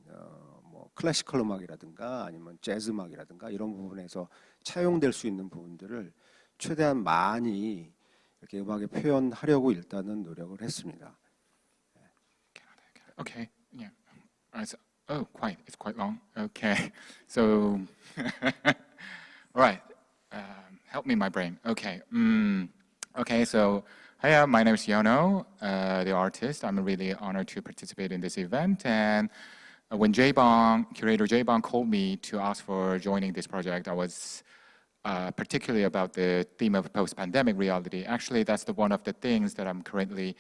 뭐 클래시컬 음악이라든가 아니면 재즈 음악이라든가 이런 부분에서 차용될 수 있는 부분들을 최대한 많이 이렇게 음악에 표현하려고 일단은 노력을 했습니다. Okay, yeah. It's quite long. Okay, so, all right. Help me, my brain. Okay. Okay, so, hi, my name is YEONO, the artist. I'm really honored to participate in this event. And when curator J-Bong called me to ask for joining this project, I was particularly about the theme of post-pandemic reality. Actually, that's one of the things that I'm currently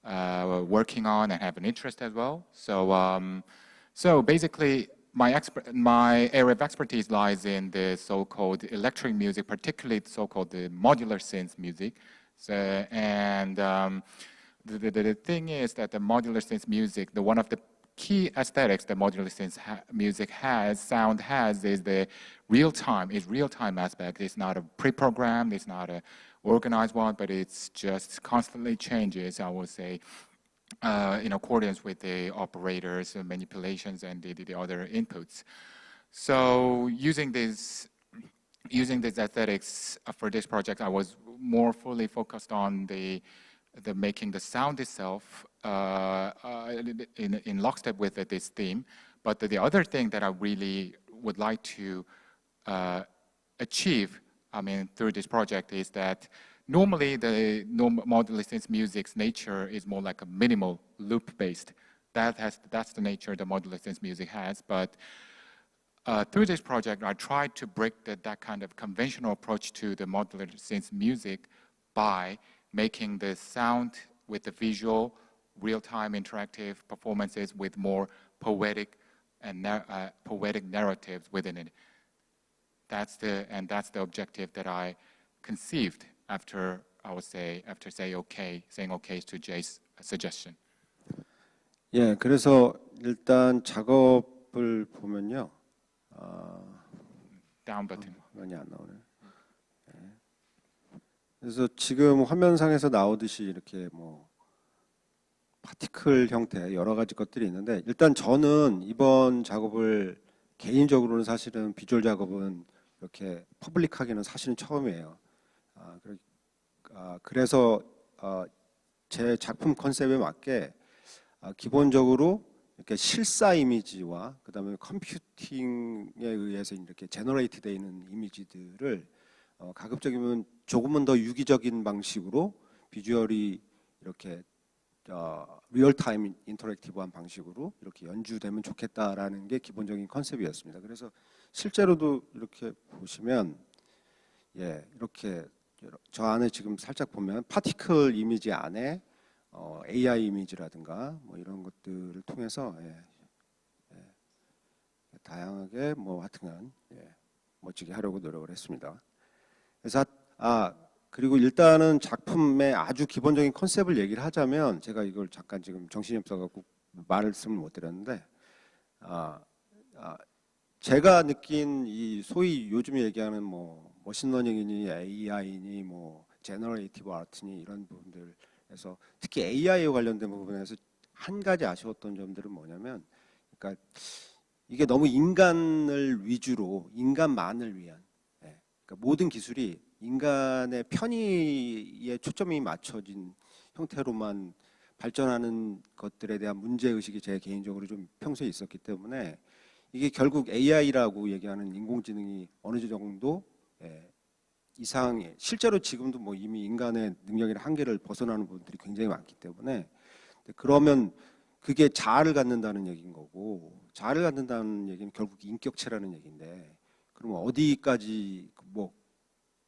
working on and have an interest as well. So basically, my area of expertise lies in the so-called electric music, particularly the so-called the modular synth music. So, and the thing is that the modular synth music, one of the key aesthetics that modular synth music sound has, is the real-time aspect. It's not a pre-programmed, it's not a organized one, but it's just constantly changes, I would say, in accordance with the operators, manipulations, and the other inputs. So using these aesthetics for this project, I was more fully focused on the making the sound itself in lockstep with this theme. But the other thing that I really would like to achieve, through this project is that normally the modular synth music's nature is more like a minimal loop-based. That's the nature the modular synth music has. But through this project, I tried to break that kind of conventional approach to the modular synth music by making the sound with the visual, real-time interactive performances with more poetic and poetic narratives within it. That's the objective that I conceived after saying okay to Jay's suggestion. 예, 그래서 일단 작업을 보면요. Down button. 화면이 안 나오네. 그래서 지금 화면상에서 나오듯이 이렇게 뭐 파티클 형태 여러 가지 것들이 있는데 일단 저는 이번 작업을 개인적으로는 사실은 비주얼 작업은 이렇게 퍼블릭하기는 사실은 처음이에요. 그래서 제 작품 컨셉에 맞게 기본적으로 이렇게 실사 이미지와 그다음에 컴퓨팅에 의해서 이렇게 제너레이트 되어 있는 이미지들을 가급적이면 조금은 더 유기적인 방식으로 비주얼이 이렇게 리얼타임 인터랙티브한 방식으로 이렇게 연주되면 좋겠다라는 게 기본적인 컨셉이었습니다. 그래서 실제로도 이렇게 보시면 이렇게 저 안에 지금 살짝 보면 파티클 이미지 안에 AI 이미지라든가 뭐 이런 것들을 통해서 다양하게 뭐 하여튼간 멋지게 하려고 노력을 했습니다. 그래서 그리고 일단은 작품의 아주 기본적인 컨셉을 얘기를 하자면 제가 이걸 잠깐 지금 정신이 없어갖고 말씀을 못 드렸는데 제가 느낀 이 소위 요즘 얘기하는 뭐 머신러닝이니 AI니 뭐 제너레이티브 아트니 이런 부분들에서 특히 AI에 관련된 부분에서 한 가지 아쉬웠던 점들은 뭐냐면 그러니까 이게 너무 인간을 위주로 인간만을 위한 그러니까 모든 기술이 인간의 편의에 초점이 맞춰진 형태로만 발전하는 것들에 대한 문제의식이 제 개인적으로 좀 평소에 있었기 때문에 이게 결국 AI라고 얘기하는 인공지능이 어느 정도 이상의 실제로 지금도 뭐 이미 인간의 능력이나 한계를 벗어나는 부분들이 굉장히 많기 때문에 그러면 그게 자아를 갖는다는 얘기인 거고 자아를 갖는다는 얘기는 결국 인격체라는 얘기인데 그러면 어디까지 뭐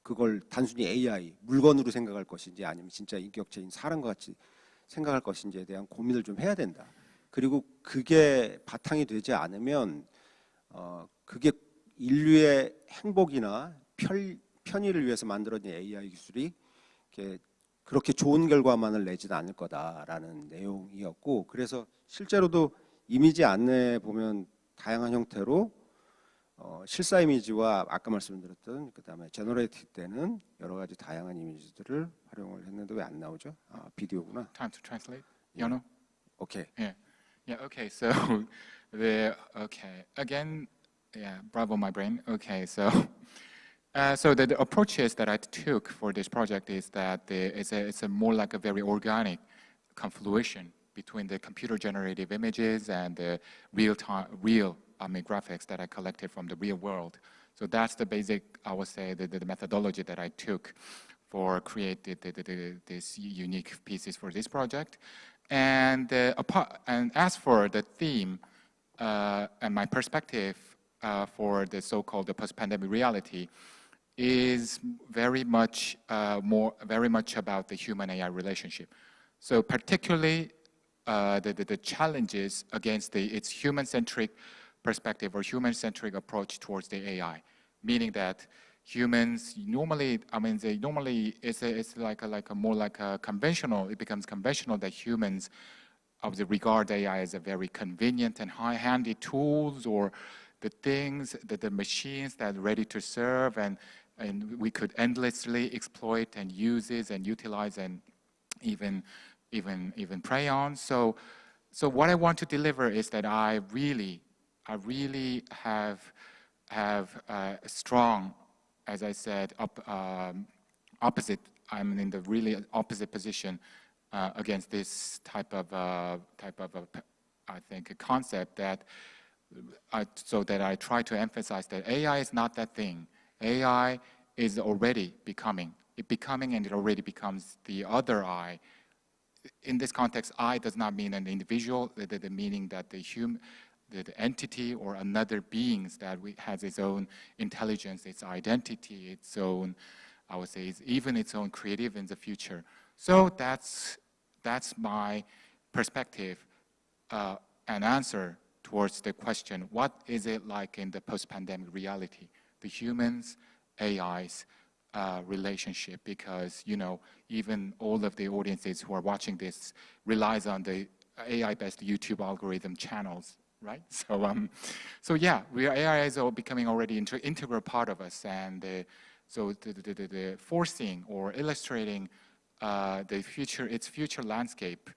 그걸 단순히 AI 물건으로 생각할 것인지 아니면 진짜 인격체인 사람과 같이 생각할 것인지에 대한 고민을 좀 해야 된다. 그리고 그게 바탕이 되지 않으면 그게 인류의 행복이나 편의를 위해서 만들어진 AI 기술이 그렇게 좋은 결과만을 내지는 않을 거다라는 내용이었고 그래서 실제로도 이미지 안내에 보면 다양한 형태로 실사 이미지와 아까 말씀드렸던 그다음에 제너레이티브 때는 여러 가지 다양한 이미지들을 활용을 했는데 왜 안 나오죠? 비디오구나. Time to translate. YEONO. Okay. Yeah. Okay. So again. Yeah. Bravo, my brain. Okay. So the approaches that I took for this project is that it's a more like a very organic confluation between the computer generated images and the real graphics that I collected from the real world. So that's the basic, I would say, the methodology that I took for creating these unique pieces for this project. And as for the theme and my perspective for the so-called post-pandemic reality, is very much about the human-AI relationship. So particularly the challenges against its human-centric perspective or human-centric approach towards the AI, meaning that humans normally, it's like a more like a conventional. It becomes conventional that humans obviously regard AI as a very convenient and high-handed tools or the things that the machines that are ready to serve and we could endlessly exploit and use it and utilize and even prey on. So what I want to deliver is that I really have a strong, as I said, opposite. I'm in the really opposite position against this type of I think a concept that. So that I try to emphasize that AI is not that thing. AI is already becoming. And it already becomes the other I. In this context, I does not mean an individual, the meaning that the entity or another beings that has its own intelligence, its identity, its own, I would say, even its own creative in the future. So that's my perspective and answer towards the question, what is it like in the post-pandemic reality, the humans, AI's relationship? Because, even all of the audiences who are watching this relies on the AI-based YouTube algorithm channels, right? So yeah, AI is all becoming already integral part of us, and so the foreseeing or illustrating its future landscape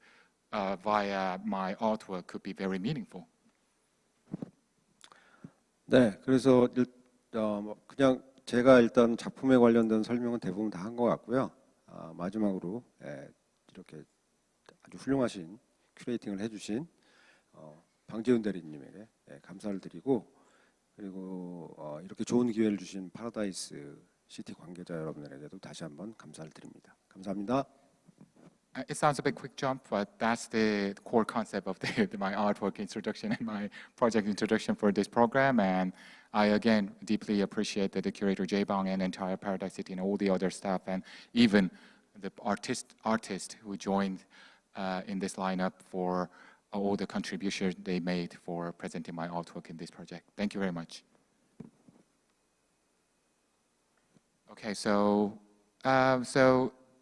via my artwork could be very meaningful. 네, 그래서 그냥 제가 일단 작품에 관련된 설명은 대부분 다 한 것 같고요. 마지막으로 이렇게 아주 훌륭하신 큐레이팅을 해주신 방재훈 대리님에게 감사를 드리고 그리고 이렇게 좋은 기회를 주신 파라다이스 시티 관계자 여러분들에게도 다시 한번 감사를 드립니다. 감사합니다. It sounds a bit quick jump, but that's the core concept of my artwork introduction and my project introduction for this program. And I, again, deeply appreciate the curator Jae Bang and entire Paradise City and all the other staff, and even the artist who joined in this lineup for all the contributions they made for presenting my artwork in this project. Thank you very much. Okay, so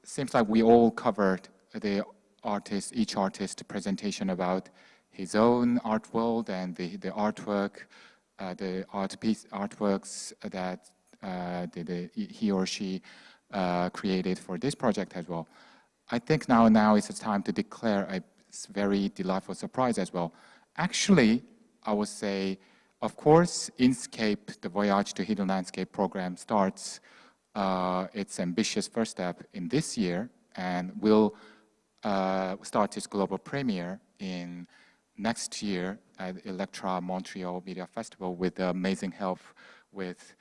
seems like we all covered each artist presentation about his own art world and the artwork, the artworks that he or she created for this project as well. I think now is the time to declare a very delightful surprise as well. Actually, I would say, of course, INSCAPE, the Voyage to Hidden Landscape program, starts its ambitious first step in this year and will start its global premiere in next year at Electra Montreal Media Festival with the amazing help with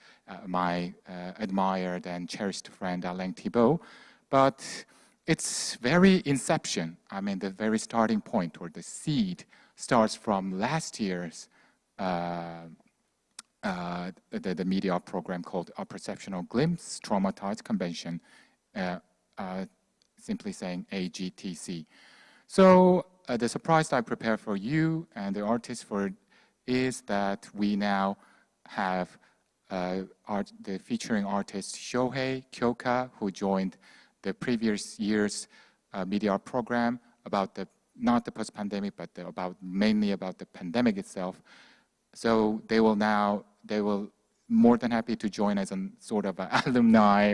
my admired and cherished friend Alain Thibault. But it's very inception, I mean the very starting point or the seed starts from last year's the media program called A Perceptional Glimpse Traumatized Convention, simply saying AGTC. So the surprise I prepared for you and the artists for is that we now have the featuring artist Shohei, KYOKA, who joined the previous year's media program about not the post-pandemic, but mainly about the pandemic itself. So they will more than happy to join as a sort of alumni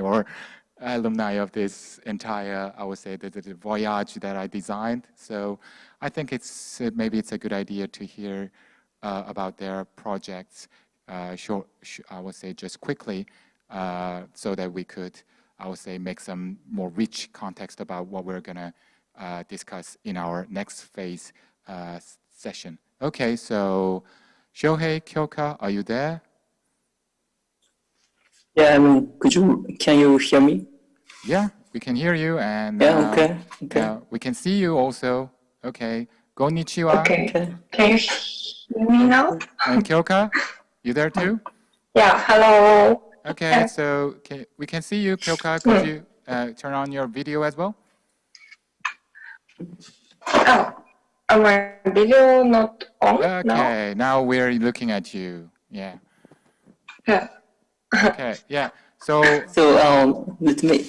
of this entire, I would say, the voyage that I designed. So I think maybe it's a good idea to hear about their projects, I would say just quickly, so that we could, I would say, make some more rich context about what we're gonna discuss in our next phase session. Okay, so Shohei, KYOKA, are you there? Yeah, can you hear me? Yeah, we can hear you, and yeah, okay. We can see you also. Okay, konnichiwa. Okay, can you hear me now? And KYOKA, you there too? Yeah, hello. Okay, so we can see you, KYOKA. Could you turn on your video as well? Oh, my video not on? Okay, now we're looking at you. Yeah. Yeah. Okay, yeah. So let me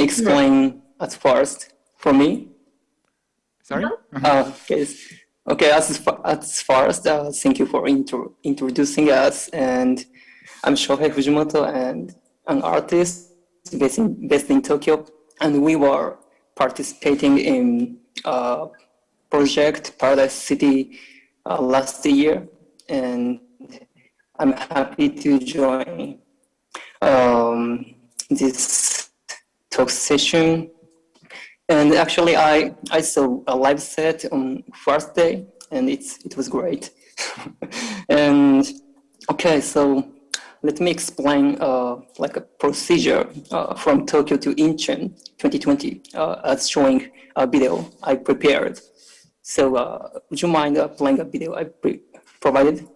explain at first for me. Sorry? Yes. Okay, as first, thank you for introducing us. And I'm Shohei Fujimoto, and an artist based in Tokyo. And we were participating in project Paradise City last year, and I'm happy to join this talk session. And actually, I saw a live set on first day, and it was great. And okay, so let me explain like a procedure from Tokyo to Incheon 2020 as showing a video I prepared. So would you mind playing a video I provided?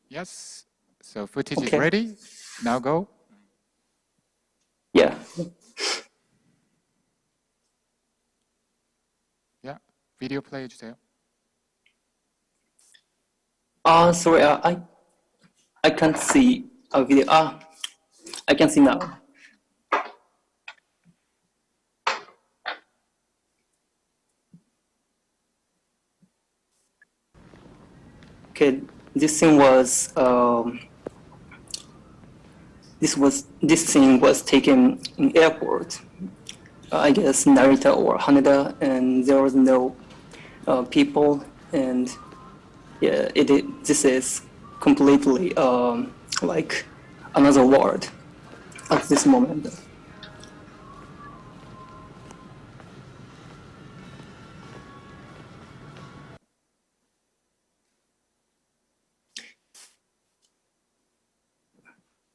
Yes. So footage is ready. Now go. Yeah. Yeah. Video play, Giselle. Sorry, I can't see a video. I can see now. Okay, this scene was this scene was taken in airport. I guess Narita or Haneda, and there was no people, and yeah, this is completely like another world at this moment.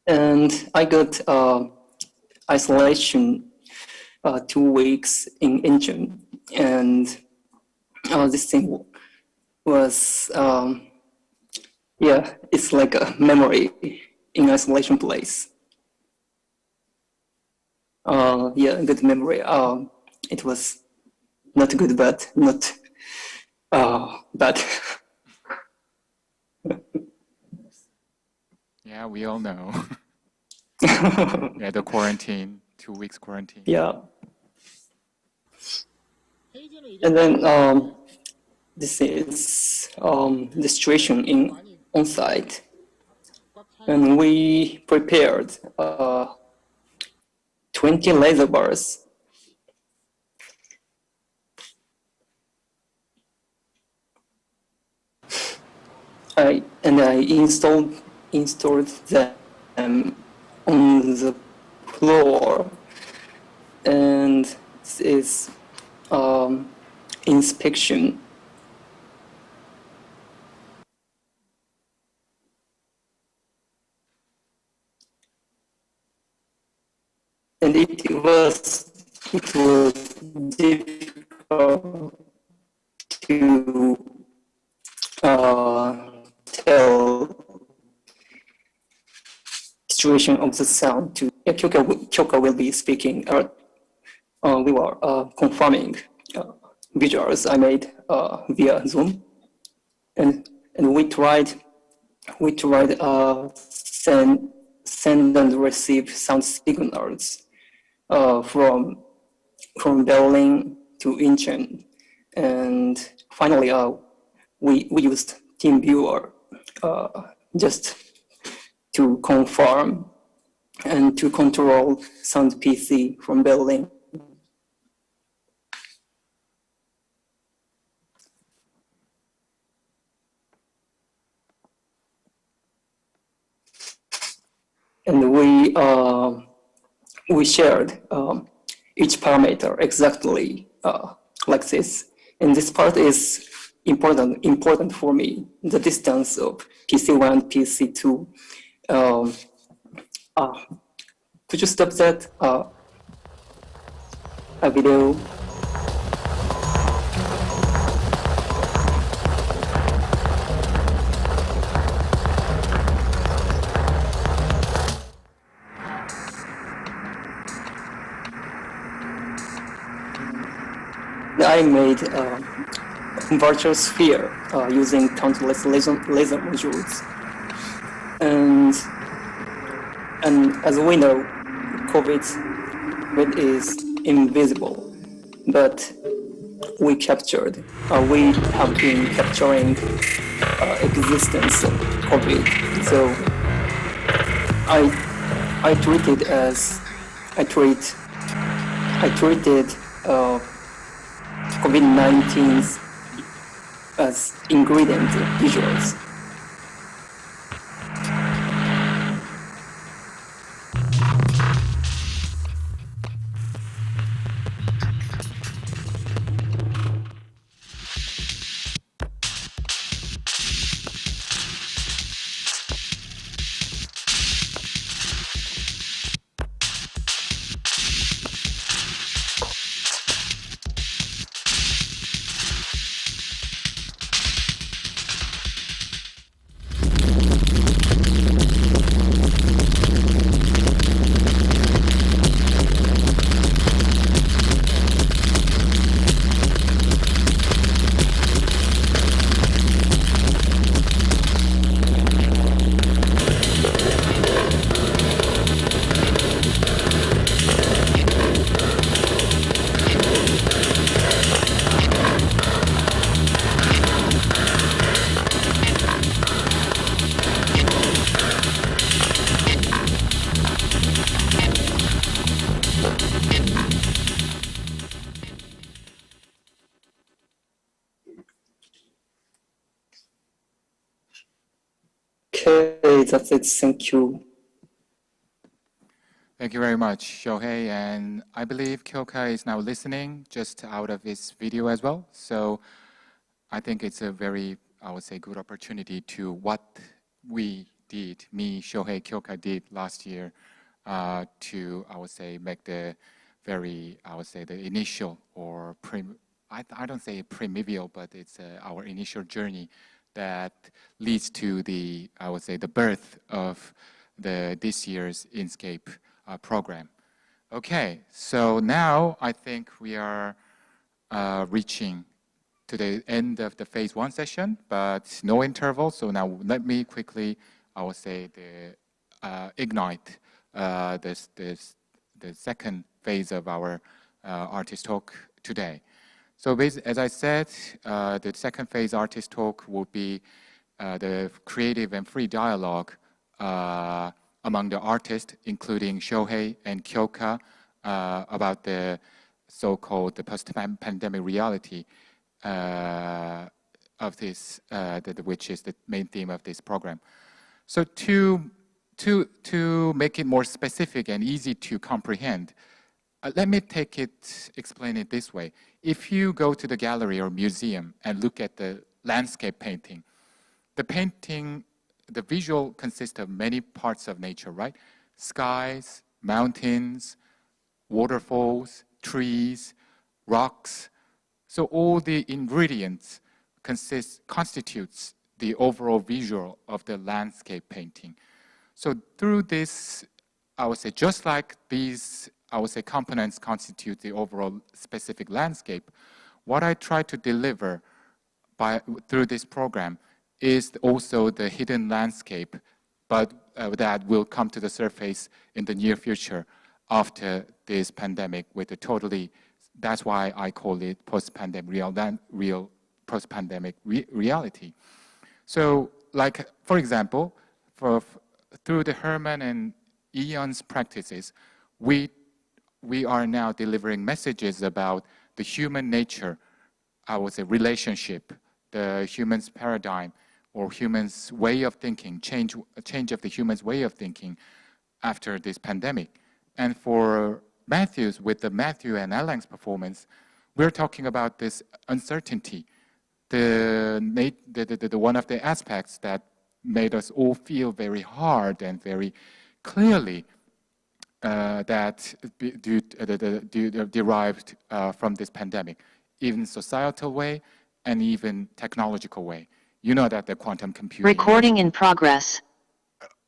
And I got isolation 2 weeks in Incheon and this thing was, yeah, it's like a memory in isolation place. Yeah, good memory. It was not good, but not bad. Yeah, we all know. Yeah, the quarantine, 2 weeks quarantine. Yeah. And then this is the situation in on-site. And we prepared 20 laser bars. I installed them on the floor, and this is inspection. And it was difficult to tell situation of the sound to KYOKA will be speaking. We were confirming visuals I made via Zoom, and we tried send and receive sound signals from Berlin to Incheon, and finally we used TeamViewer just to confirm and to control sound PC from Berlin. And we shared each parameter exactly like this. And this part is important for me, the distance of PC1, PC2. Could you stop that? A video. I made a virtual sphere using countless laser modules. And as we know, COVID is invisible, but we have been capturing existence of COVID. So I treated COVID-19 as ingredient visuals. Okay, that's it. Thank you. Thank you very much, Shohei. And I believe KYOKA is now listening just out of this video as well. So I think it's a very, I would say, good opportunity to what we did, me, Shohei, KYOKA did last year to, I would say, make the very, I would say, the initial or I don't say primeval, but it's our initial journey that leads to the, I would say, the birth of this year's INSCAPE program. Okay, so now I think we are reaching to the end of the phase 1 session, but no interval. So now let me quickly, I would say, ignite the second phase of our artist talk today. So as I said, the second phase artist talk will be the creative and free dialogue among the artists, including Shohei and KYOKA, about the so-called the post-pandemic reality of this, which is the main theme of this program. So to make it more specific and easy to comprehend, let me explain it this way. If you go to the gallery or museum and look at the landscape painting, the visual consists of many parts of nature, right? Skies, mountains, waterfalls, trees, rocks. So all the ingredients constitutes the overall visual of the landscape painting. So through this, I would say, just like these, I would say, components constitute the overall specific landscape, what I try to deliver through this program is also the hidden landscape, but that will come to the surface in the near future after this pandemic with a totally, that's why I call it post-pandemic post-pandemic reality. So like, for example, through the Herman and Yiyun's practices, we are now delivering messages about the human nature, I would say relationship, the human's paradigm, or human's way of thinking, change of the human's way of thinking after this pandemic. And for Matthew's, with the Matthew and Alain's performance, we're talking about this uncertainty, the one of the aspects that made us all feel very hard and very clearly that derived from this pandemic, even societal way and even technological way. You know that the quantum computing... Recording in progress.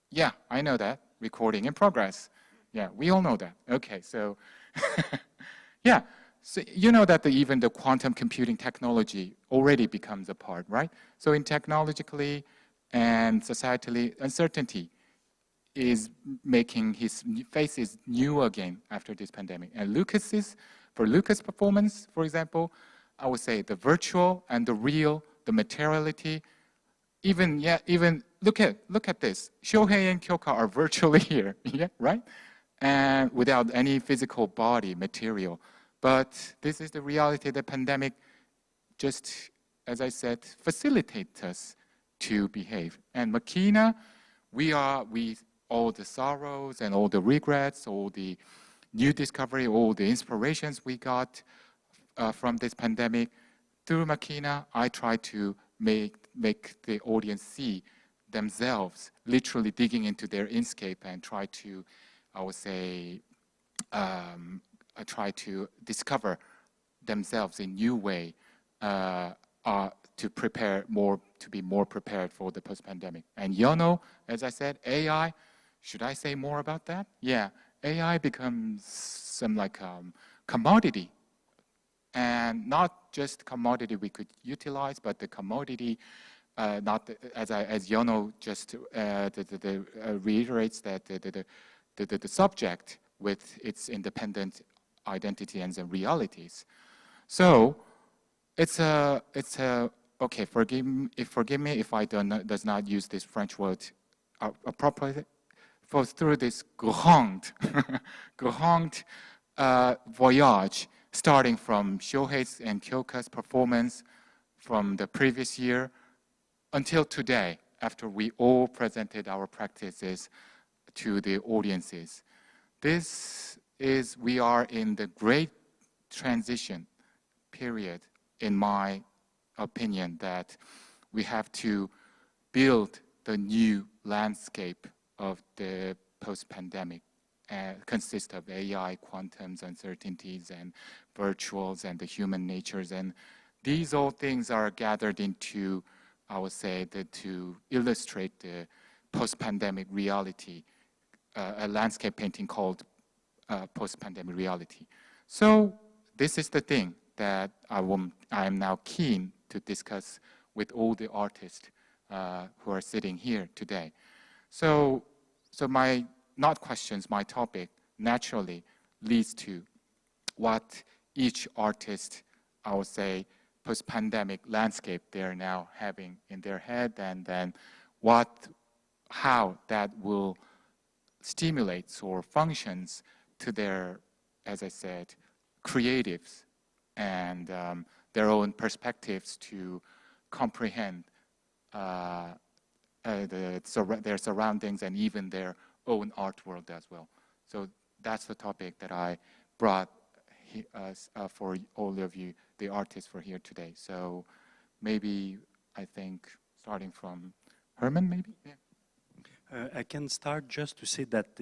Yeah, I know that. Recording in progress. Yeah, we all know that. Okay, so... yeah, so you know that even the quantum computing technology already becomes a part, right? So in technologically and societally, uncertainty is making his faces new again after this pandemic. And for Lucas' performance, for example, I would say the virtual and the real, the materiality, even look at this. Shohei and KYOKA are virtually here, yeah, right? And without any physical body material. But this is the reality. The pandemic just, as I said, facilitates us to behave. And machìna, all the sorrows and all the regrets, all the new discovery, all the inspirations we got from this pandemic, through machìna, I try to make the audience see themselves literally digging into their INSCAPE and try to, I would say, try to discover themselves in new way to be more prepared for the post-pandemic. And YEONO, as I said, AI, should I say more about that? Yeah, AI becomes some like commodity, and not just commodity we could utilize, but the commodity, as YEONO just reiterates that the subject with its independent identity and realities. So it's okay. Forgive me if I does not use this French word appropriately. Through this grand voyage, starting from Shohei's and KYOKA's performance from the previous year until today, after we all presented our practices to the audiences. We are in the great transition period, in my opinion, that we have to build the new landscape of the post-pandemic consists of AI, quantums, uncertainties, and virtuals, and the human natures. And these all things are gathered into, I would say, to illustrate the post-pandemic reality, a landscape painting called post-pandemic reality. So this is the thing that I am now keen to discuss with all the artists who are sitting here today. So my, not questions, my topic naturally leads to what each artist, I would say, post-pandemic landscape they're now having in their head, and then how that will stimulate or functions to their, as I said, creatives and their own perspectives to comprehend their surroundings and even their own art world as well. So that's the topic that I brought for all of you, the artists, for here today. So maybe, I think, starting from Herman, maybe? Yeah. I can start just to say that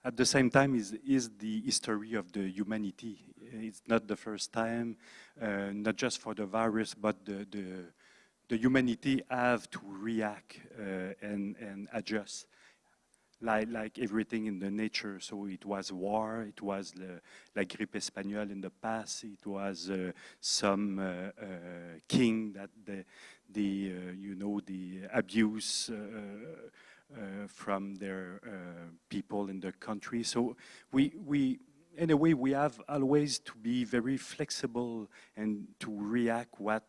at the same time is the history of the humanity. It's not the first time, not just for the virus, but the humanity have to react and adjust, like everything in the nature. So it was war, it was la grippe espagnole in the past, it was some king that the abuse from their people in the country. So in a way, we have always to be very flexible and to react what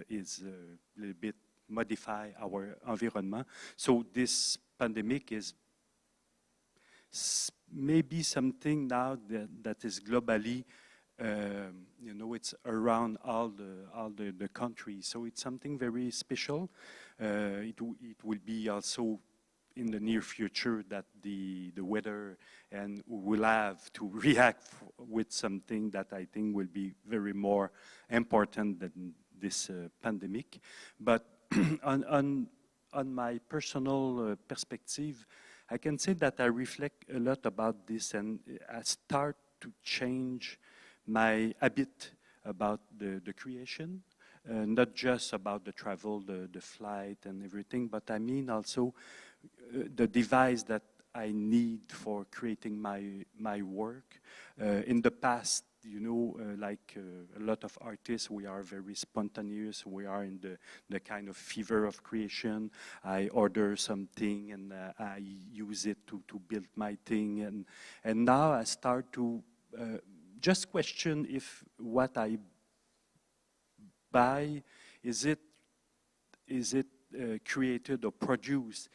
is a little bit modify our environment. So this pandemic is maybe something now that is globally, it's around all the countries. So it's something very special. It will be also in the near future that the weather, and we'll have to react with something that I think will be very more important than this pandemic. But on my personal perspective, I can say that I reflect a lot about this, and I start to change my habit about the creation, not just about the travel, the flight and everything, but I mean also the device that I need for creating my work. In the past, like a lot of artists, we are very spontaneous. We are in the kind of fever of creation. I order something and I use it to build my thing. And now I start to just question if what I buy, is it created or produced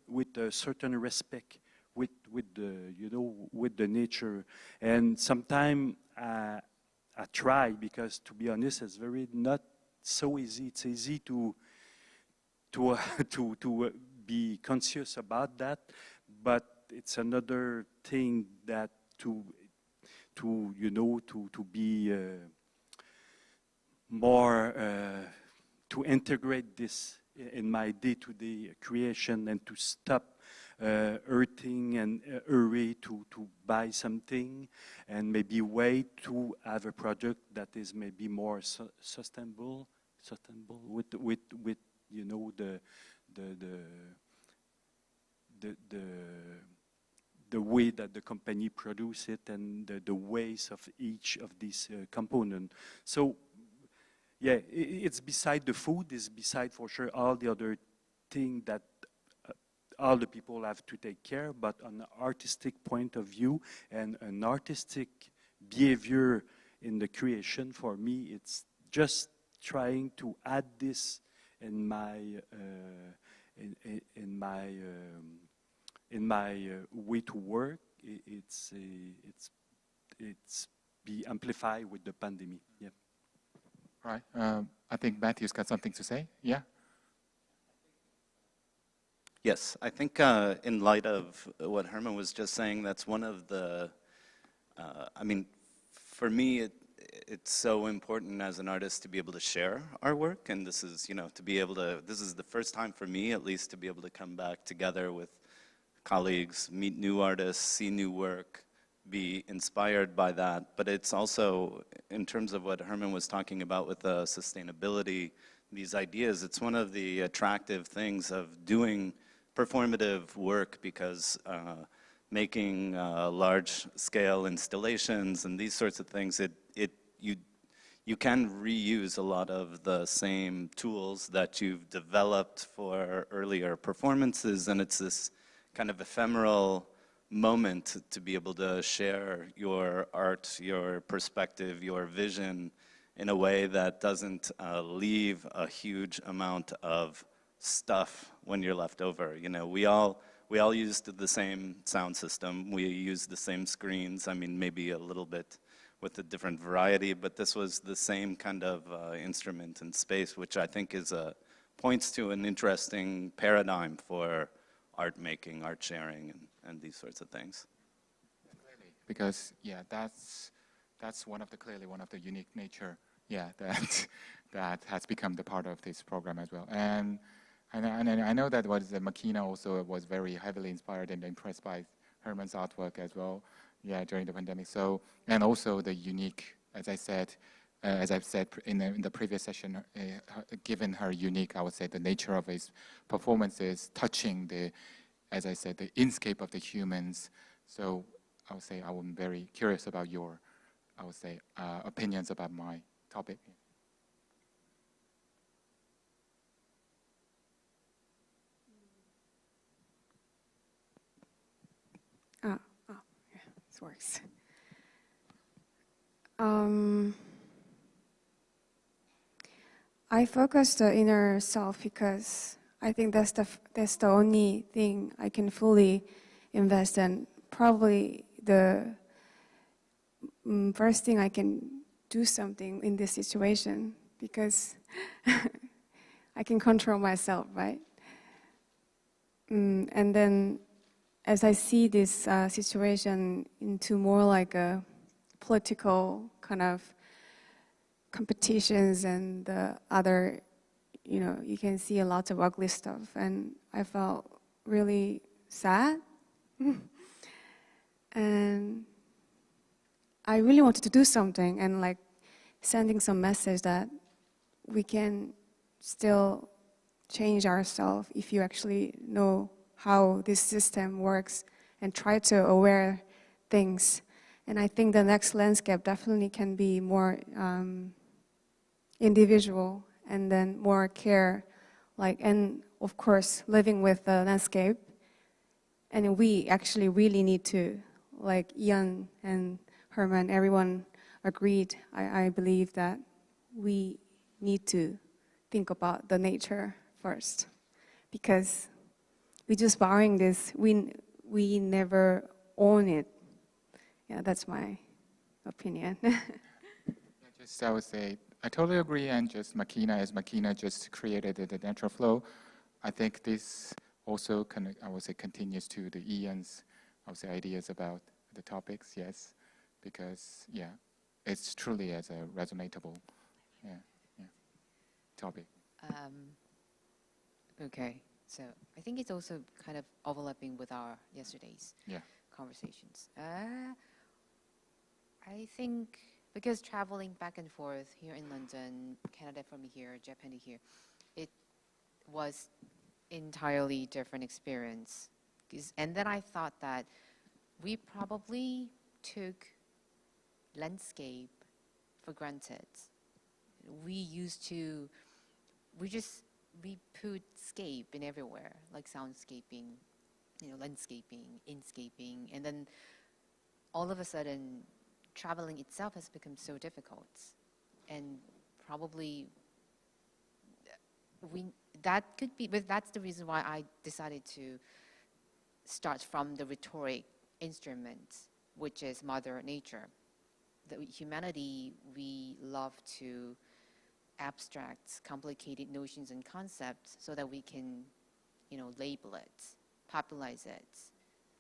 with a certain respect with the nature. And sometimes I try, because to be honest, it's very not so easy. It's easy to be conscious about that, but it's another thing that to be more to integrate this in my day-to-day creation, and to stop hurting and hurry to buy something, and maybe wait to have a product that is maybe more sustainable with the way that the company produce it, and the ways of each of these components. So yeah, it's beside the food, it's beside for sure all the other things that all the people have to take care, but on an artistic point of view and an artistic behavior in the creation, for me, it's just trying to add this in my way to work. It's be amplified with the pandemic. Yeah. Right. I think Matthew's got something to say. Yeah. Yes, I think in light of what Herman was just saying, that's one of the, I mean, for me, it's so important as an artist to be able to share our work, and this is, to be able to, this is the first time for me, at least, to be able to come back together with colleagues, meet new artists, see new work, be inspired by that. But it's also, in terms of what Herman was talking about with the sustainability, these ideas, it's one of the attractive things of doing performative work, because making large-scale installations and these sorts of things, you can reuse a lot of the same tools that you've developed for earlier performances, and it's this kind of ephemeral moment to be able to share your art, your perspective, your vision in a way that doesn't leave a huge amount of stuff when you're left over. You know, we all used the same sound system, we used the same screens, I mean, maybe a little bit with a different variety, but this was the same kind of instrument and space, which I think is points to an interesting paradigm for art making, art sharing, and these sorts of things. Because yeah, that's clearly one of the unique nature, yeah, that has become the part of this program as well. And I know that was the machìna also was very heavily inspired and impressed by Herman's artwork as well. Yeah, during the pandemic. So, and also the unique, as I've said in the previous session, given her unique, I would say, the nature of his performances, touching the, as I said, the INSCAPE of the humans. So I would say I'm very curious about your, I would say, opinions about my topic. Works. I focus the inner self because I think that's the only thing I can fully invest in. Probably the first thing I can do something in this situation, because I can control myself, right? And then as I see this situation into more like a political kind of competitions and the other, you know, you can see a lot of ugly stuff, and I felt really sad. And I really wanted to do something and like sending some message that we can still change ourselves if you actually know how this system works and try to aware things. And I think the next landscape definitely can be more individual and then more care, like, and of course living with the landscape. And we actually really need to, like Yiyun and Herman, everyone agreed, I believe that we need to think about the nature first, because we're just borrowing this, we never own it. Yeah, that's my opinion. Just I would say, I totally agree, and just machìna just created the natural flow. I think this also, I would say, continues to the Yiyun's, I would say, ideas about the topics, yes, because, yeah, it's truly as a resonatable, topic. Okay. So I think it's also kind of overlapping with our yesterday's conversations. I think because traveling back and forth here in London, Canada from here, Japan to here, it was entirely different experience. And then I thought that we probably took landscape for granted. We put scape in everywhere, like soundscaping, you know, landscaping, inscaping, and then all of a sudden, traveling itself has become so difficult. And probably but that's the reason why I decided to start from the rhetoric instrument, which is Mother Nature. The humanity, we love to abstract, complicated notions and concepts so that we can, you know, label it, popularize it,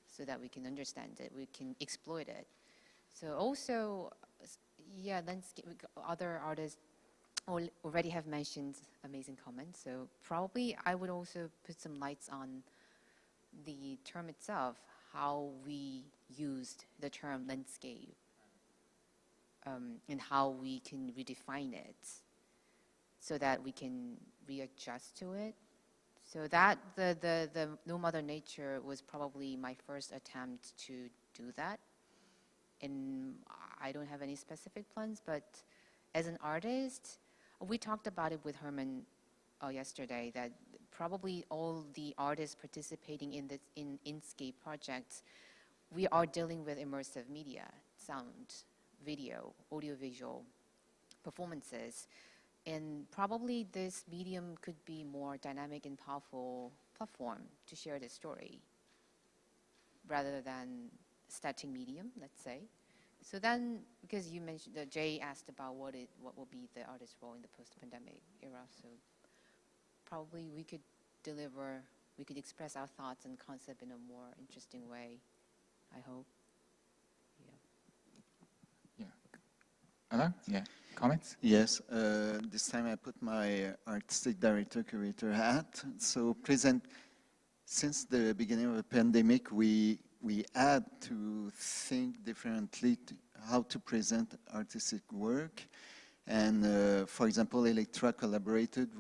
so that we can understand it, we can exploit it. So also, yeah, landscape, other artists already have mentioned amazing comments. So probably I would also put some lights on the term itself, how we used the term landscape, and how we can redefine it so that we can readjust to it. So that the No Mother Nature was probably my first attempt to do that. And I don't have any specific plans, but as an artist, we talked about it with Herman yesterday, that probably all the artists participating in this INSCAPE projects, we are dealing with immersive media, sound, video, audiovisual performances. And probably this medium could be more dynamic and powerful platform to share the story rather than static medium, let's say. So then, because you mentioned, Jay asked about what will be the artist's role in the post-pandemic era, so probably we could express our thoughts and concept in a more interesting way, I hope. Yeah. Alain? Yeah. Comments? Yes, this time I put my artistic director curator hat. So since the beginning of the pandemic, we had to think differently how to present artistic work. And for example, Electra collaborated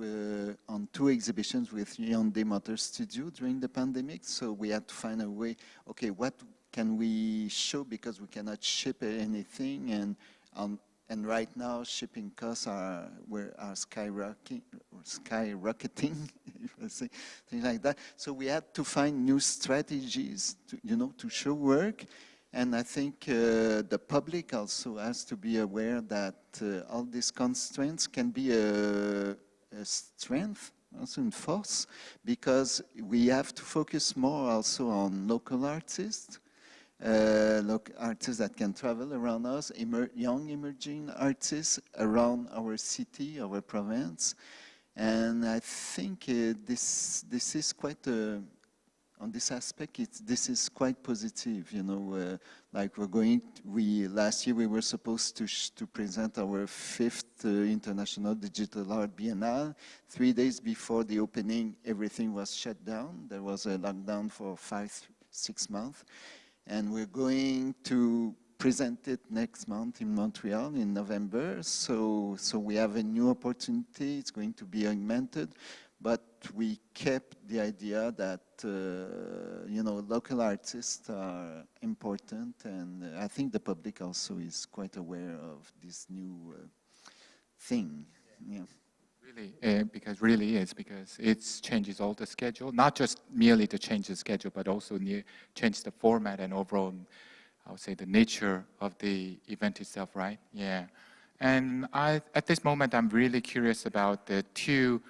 on 2 exhibitions with Hyundai Motor Studio during the pandemic. So we had to find a way, okay, what can we show, because we cannot ship anything, and right now shipping costs are skyrocketing, if I say things like that. So we had to find new strategies to show work. And I think the public also has to be aware that all these constraints can be a strength, also in force, because we have to focus more also on local artists, artists that can travel around us, young emerging artists around our city, our province. And I think this is quite on this aspect, this is quite positive, like last year we were supposed to present our 5th International Digital Art Biennale. 3 days before the opening, everything was shut down. There was a lockdown for 5-6 months. And we're going to present it next month in Montreal in November. So we have a new opportunity. It's going to be augmented. But we kept the idea that, local artists are important, and I think the public also is quite aware of this new thing. Yeah. Really, because it changes all the schedule, not just merely to change the schedule, but also change the format and overall, I would say, the nature of the event itself, right? Yeah. And at this moment, I'm really curious about the 2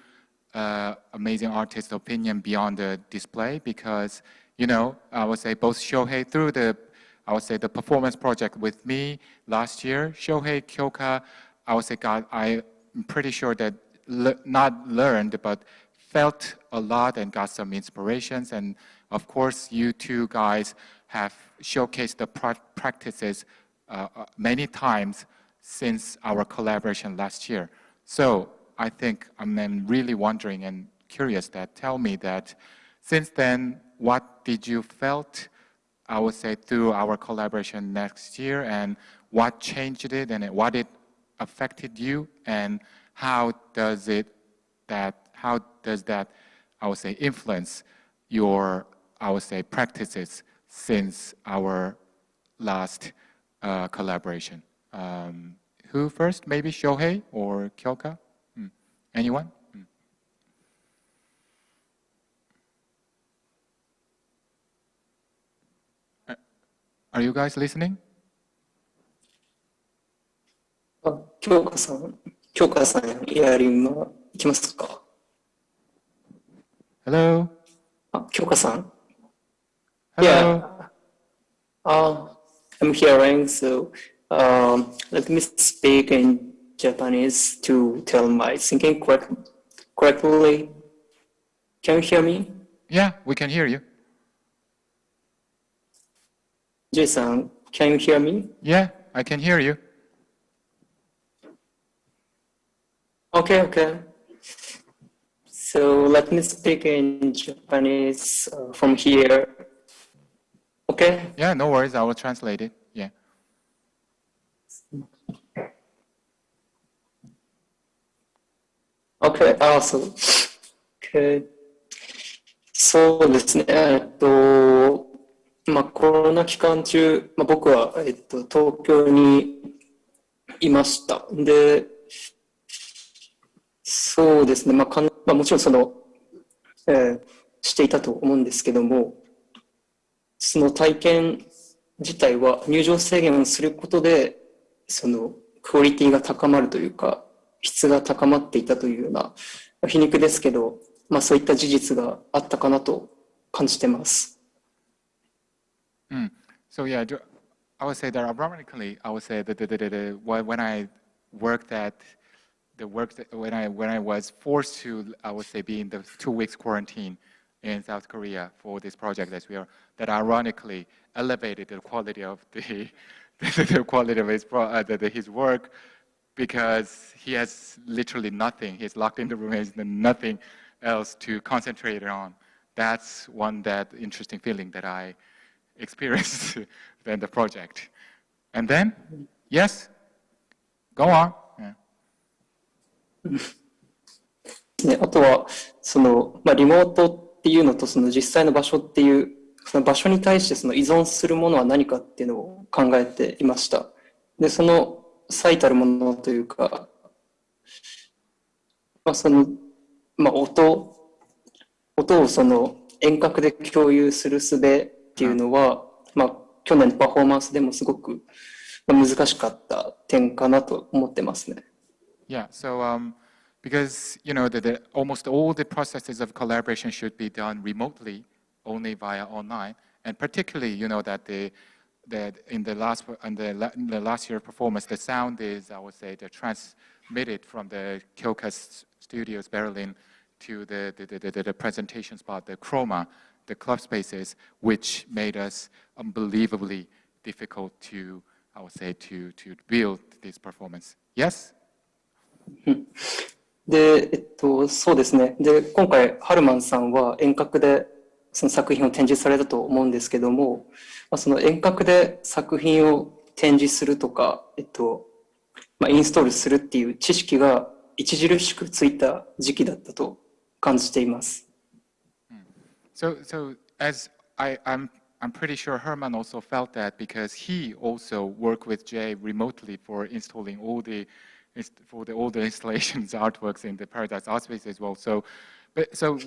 amazing artists' opinion beyond the display, because, I would say both Shohei through the performance project with me last year, Shohei, KYOKA, I would say, I'm pretty sure that not learned, but felt a lot and got some inspirations. And of course, you 2 guys have showcased the practices many times since our collaboration last year. So I think I'm really wondering and curious that tell me that since then, what did you felt, I would say, through our collaboration next year, and what changed it, and what it affected you, and how does that, I would say, influence your, I would say, practices since our last collaboration? Who first? Maybe Shohei or KYOKA? Anyone? Are you guys listening? 京香さん、やりま、いきますか。Hello? 京香さん Hello? Yeah. I'm hearing, so let me speak in Japanese to tell my thinking correctly. Can you hear me? Yeah, we can hear you. Jason, can you hear me? Yeah, I can hear you. Okay. So let me speak in Japanese from here. Okay? Yeah, no worries. I will translate it. Yeah. Okay, awesome. Okay. そうですね。コロナ期間中、僕は、東京にいました。で、そうですね。もちろんしていたと思うんですけども、その体験自体は入場制限をすることで、クオリティが高まるというか、質が高まっていたというような、皮肉ですけど、そういった事実があったかなと感じてます。So yeah, I would say that ironically, I would say that when I worked at when I was forced to, I would say, be in the 2 weeks quarantine in South Korea for this project that ironically elevated the quality of the quality of his work, because he has literally nothing. He's locked in the room. He has nothing else to concentrate on. That's one interesting feeling that I experienced in the project. And then, yes, go on. Yeah. あとはリモートっていうのと実際の場所っていうその場所に対して依存するものは何かっていうのを考えていました。で、最たるものというか、音を遠隔で共有する術っていうのは、去年のパフォーマンスでもすごく難しかった点かなと思ってますね。Yeah, so because almost all the processes of collaboration should be done remotely, only via online, and particularly that in the last year performance, the sound is, I would say, transmitted from the KYOKA studios Berlin to the presentation spot, the Chroma, the club spaces, which made us unbelievably difficult to, I would say, to build this performance. Yes? で、そうですね。で、今回、ハルマンさんは遠隔でその作品を展示されたと思うんですけども、遠隔で作品を展示するとか、インストールするっていう知識が著しくついた時期だったと感じています。So as I'm pretty sure Herman also felt that, because he also worked with Jay remotely for installing all the installations, artworks in the Paradise Art Space as well. So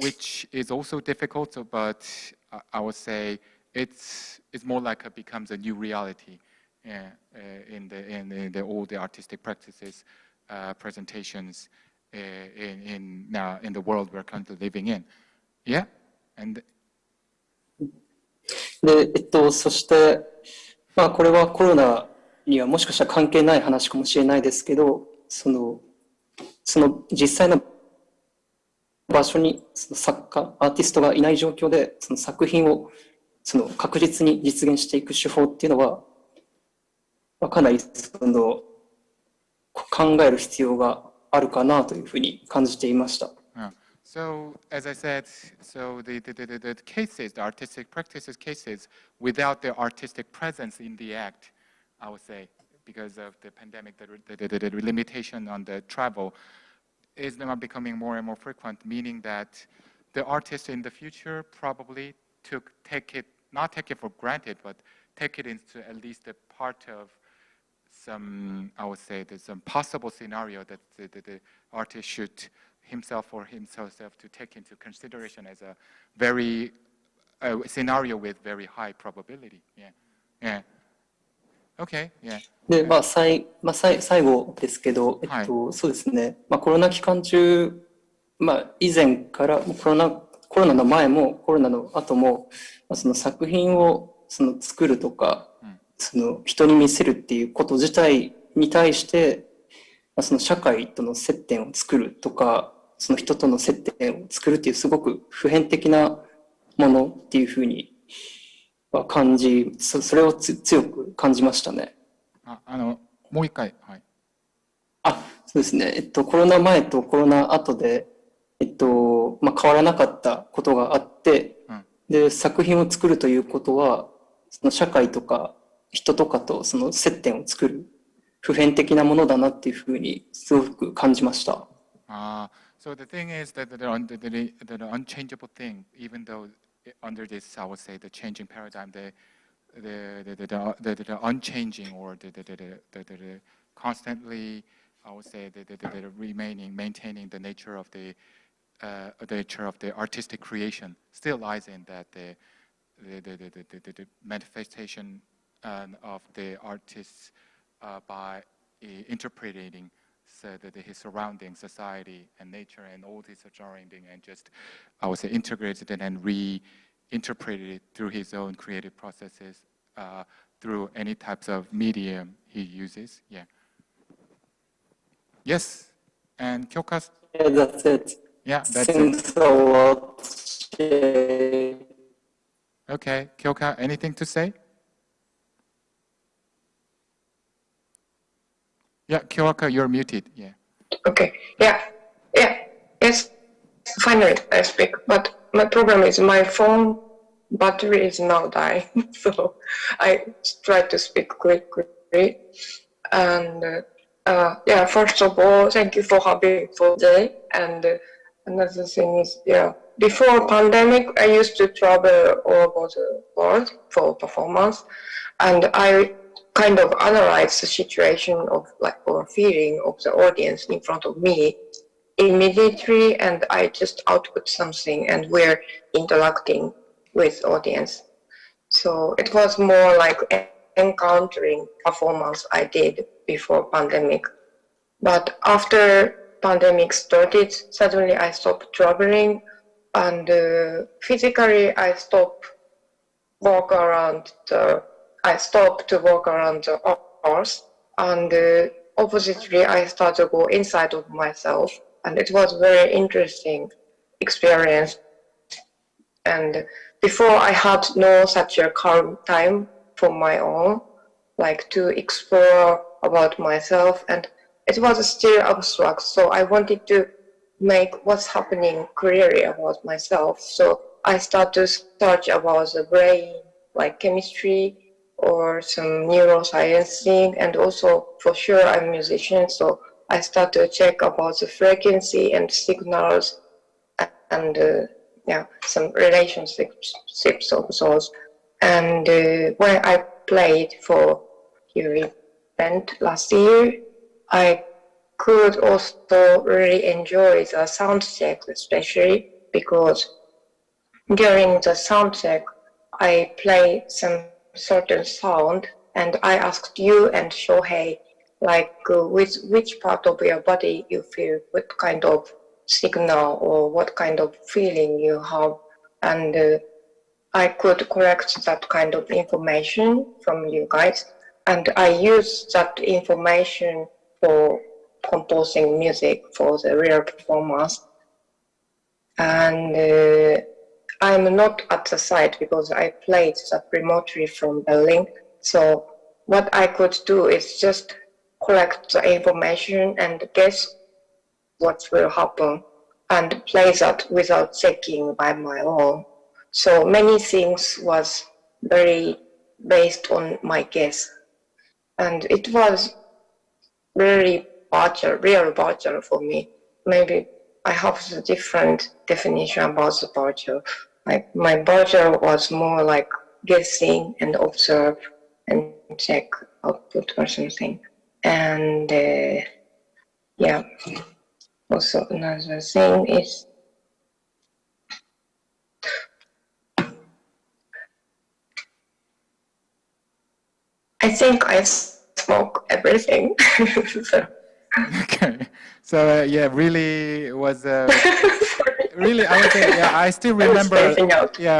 which is also difficult. But I would say it's more like it becomes a new reality in all the artistic practices, presentations in the world we're currently living in. Yeah, and. で、そして、これはコロナにはもしかしたら関係ない話かもしれないですけど、その実際の場所に作家、アーティストがいない状況で、その作品を確実に実現していく手法っていうのは、かなり考える必要があるかなというふうに感じていました。So, as I said, so the cases, the artistic practices cases, without the artistic presence in the act, I would say, because of the pandemic, the limitation on the travel is now becoming more and more frequent, meaning that the artists in the future probably not take it for granted, but take it into at least a part of some, I would say, there's some possible scenario that the artist should himself or himself to take into consideration as a very scenario with very high probability. Yeah. Okay. Yeah. で、最後ですけど、そうですね。コロナ期間中、以前からコロナの前もコロナの後も、その作品を作るとか、人に見せるっていうこと自体に対して、その社会との接点を作るとか、その人との接点を作るっていうすごく普遍的なものっていうふうに感じ、それを強く感じましたね。もう一回。はい。そうですね。コロナ前とコロナ後で、と、変わらなかったことがあって、で、作品を作るということは、その社会とか人とかとその接点を作る普遍的なものだなっていうふうにすごく感じました。So the thing is that the unchangeable thing, even though under this, I would say, the changing paradigm, the unchanging or the constantly, I would say, the maintaining the nature of the artistic creation still lies in that the manifestation of the artists by interpreting his surrounding society and nature and all his surrounding, and just, I would say, integrated it and reinterpreted it through his own creative processes, through any types of medium he uses. Yeah. Yes. And KYOKA. Yeah, that's it. Yeah, that's Thanks it. a lot. Okay, KYOKA, anything to say? Yeah, KYOKA, you're muted. Yeah. Okay. Yeah. Yes. Finally, I speak. But my problem is my phone battery is now dying, so I try to speak quickly. And first of all, thank you for having me today. And another thing is, before pandemic, I used to travel all over the world for performance, and I kind of analyze the situation of or feeling of the audience in front of me immediately, and I just output something, and we're interacting with audience. So it was more like encountering performance I did before pandemic. But after pandemic started, suddenly I stopped traveling, and physically I stopped to walk around the earth, and oppositely I started to go inside of myself, and it was very interesting experience. And before I had no such a calm time for my own, like to explore about myself, and it was still abstract, so I wanted to make what's happening clearly about myself. So I started to search about the brain, like chemistry or some neuroscience thing, and also for sure I'm a musician, so I started to check about the frequency and signals and some relationships of those. And when I played for your event last year, I could also really enjoy the sound check, especially because during the sound check, I play some certain sound, and I asked you and Shohei, with which part of your body you feel, what kind of signal or what kind of feeling you have, and I could collect that kind of information from you guys, and I use that information for composing music for the real performance. And I'm not at the site because I played that remotely from Berlin. So what I could do is just collect the information and guess what will happen and play that without checking by my own. So many things was very based on my guess. And it was really real virtual for me. Maybe I have a different definition about the virtual. Like my virtual was more like guessing and observe and check output or something. And also another thing is I think I spoke everything. So. Okay, so really was really, I would say, I still remember.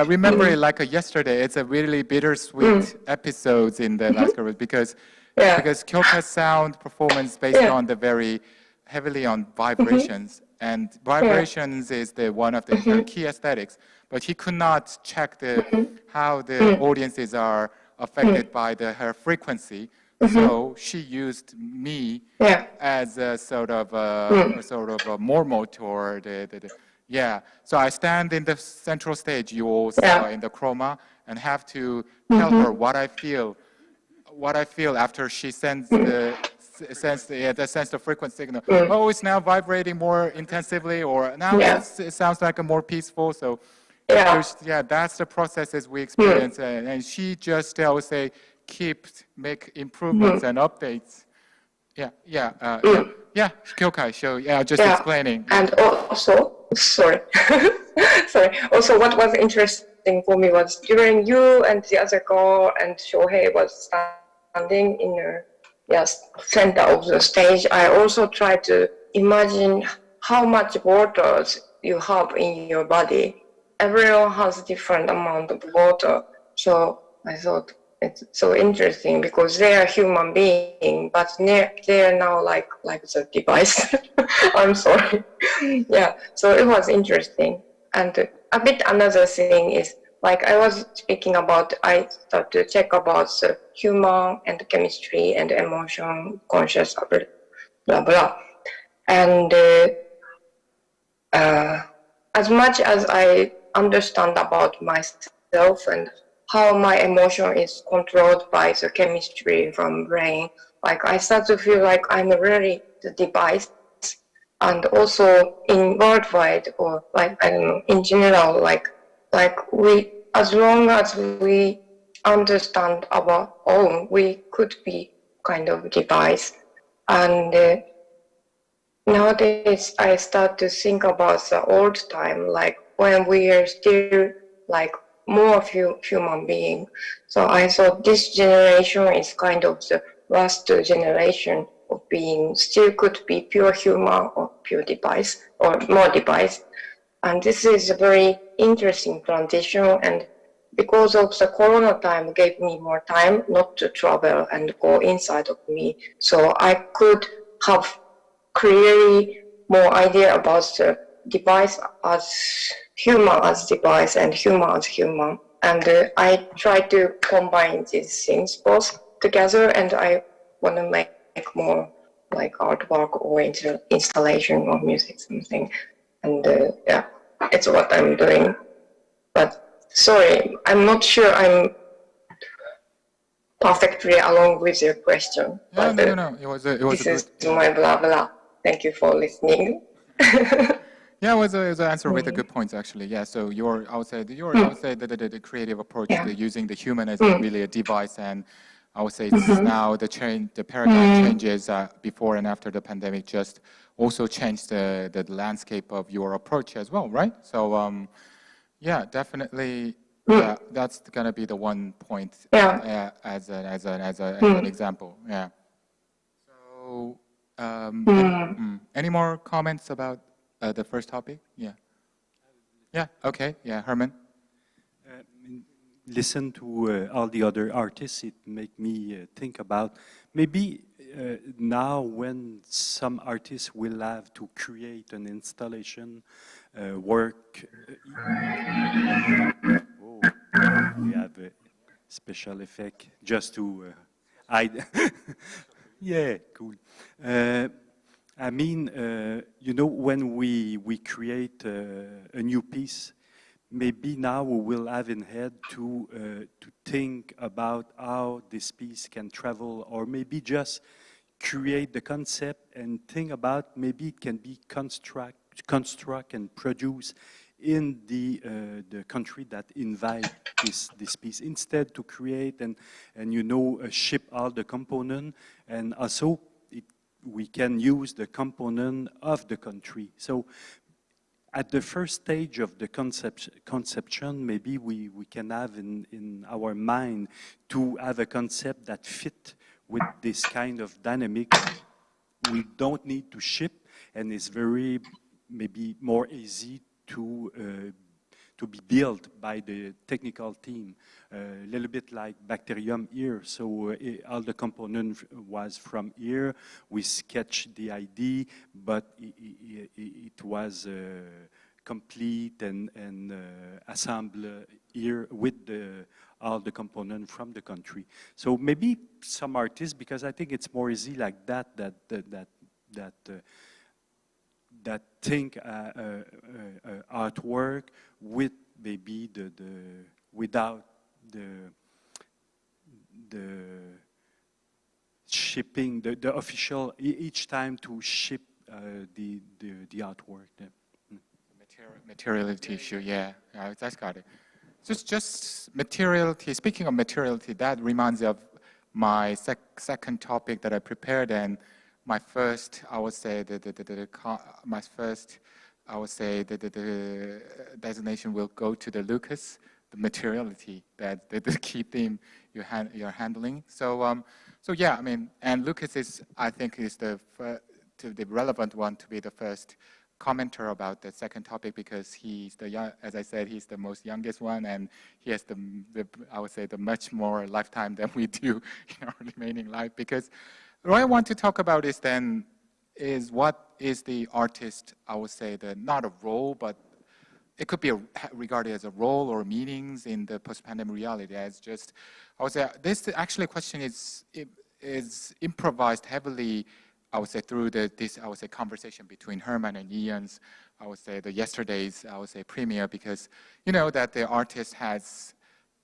Remember it like yesterday. It's a really bittersweet episodes in the last group because KYOKA's sound performance based on the very heavily on vibrations, and vibrations is the one of the key aesthetics. But he could not check how the audiences are affected by her frequency. So she used me as a sort of a more motor, Yeah, so I stand in the central stage, you all saw in the chroma, and have to tell her what I feel after she sends the sends the frequency signal. Oh, it's now vibrating more intensively, or now it sounds like a more peaceful. So that's the processes we experience, and she just I would say make improvements and updates. KYOKA, so just explaining. And also, sorry, sorry. Also, what was interesting for me was during you and the other girl and Shohei was standing in the center of the stage. I also tried to imagine how much water you have in your body. Everyone has different amount of water, so I thought it's so interesting because they are human being, but they are now like the device. I'm sorry. So it was interesting. And a bit another thing is, like I was speaking about, I started to check about the human and chemistry and emotion, conscious, blah, blah. And as much as I understand about myself and how my emotion is controlled by the chemistry from brain, like I start to feel like I'm really the device. And also in worldwide, or like, I don't know, in general, like we, as long as we understand our own, we could be kind of device. And nowadays I start to think about the old time, like when we are still like more human being. So I thought this generation is kind of the last generation of being, still could be pure human or pure device or more device. And this is a very interesting transition, and because of the corona time gave me more time not to travel and go inside of me. So I could have clearly more idea about the device as human as device and human as human. And I try to combine these things both together, and I want to make more like artwork or installation or music, something. And it's what I'm doing. But sorry, I'm not sure I'm perfectly along with your question. No. It was this is my blah blah. Thank you for listening. Yeah, it was an answer with a good points actually. Yeah, so I would say the creative approach to using the human as really a device, and I would say it's now the paradigm changes before and after the pandemic just also changed the landscape of your approach as well, right? So definitely, that's gonna be the one point as an example. Yeah. So any more comments about the first topic? Okay, Herman. Listen to all the other artists, it make me think about maybe now when some artists will have to create an installation work. We have a special effect just to hide. Yeah, cool. I mean, when we create a new piece, maybe now we will have in head to think about how this piece can travel, or maybe just create the concept and think about maybe it can be construct and produce in the country that invite this piece, instead to create and ship all the component, and also we can use the component of the country. So at the first stage of the conception, maybe we can have in our mind to have a concept that fit with this kind of dynamic. We don't need to ship, and it's very maybe more easy to be built by the technical team, a little bit like Bacterium here. So all the component was from here. We sketched the idea, but it was complete and assembled here with all the component from the country. So maybe some artists, because I think it's more easy like that that think artwork with maybe without the shipping, the official, each time to ship the artwork. Materiality issue, yeah, that's got it. Just materiality, speaking of materiality, that reminds me of my second topic that I prepared, and my first, I would say, the designation will go to the Lucas, the materiality, that the key theme you're handling. So yeah, I mean, and Lucas is, I think, is the relevant one to be the first commenter about the second topic, because he's as I said, he's the most youngest one, and he has I would say, the much more lifetime than we do in our remaining life. Because what I want to talk about is what is the artist, I would say, not a role, but it could be regarded as a role or meanings in the post-pandemic reality. As just, I would say, this actually question is improvised heavily, I would say, through this conversation between Herman and Yiyun's, I would say, yesterday's, I would say, premiere, because you know that the artist has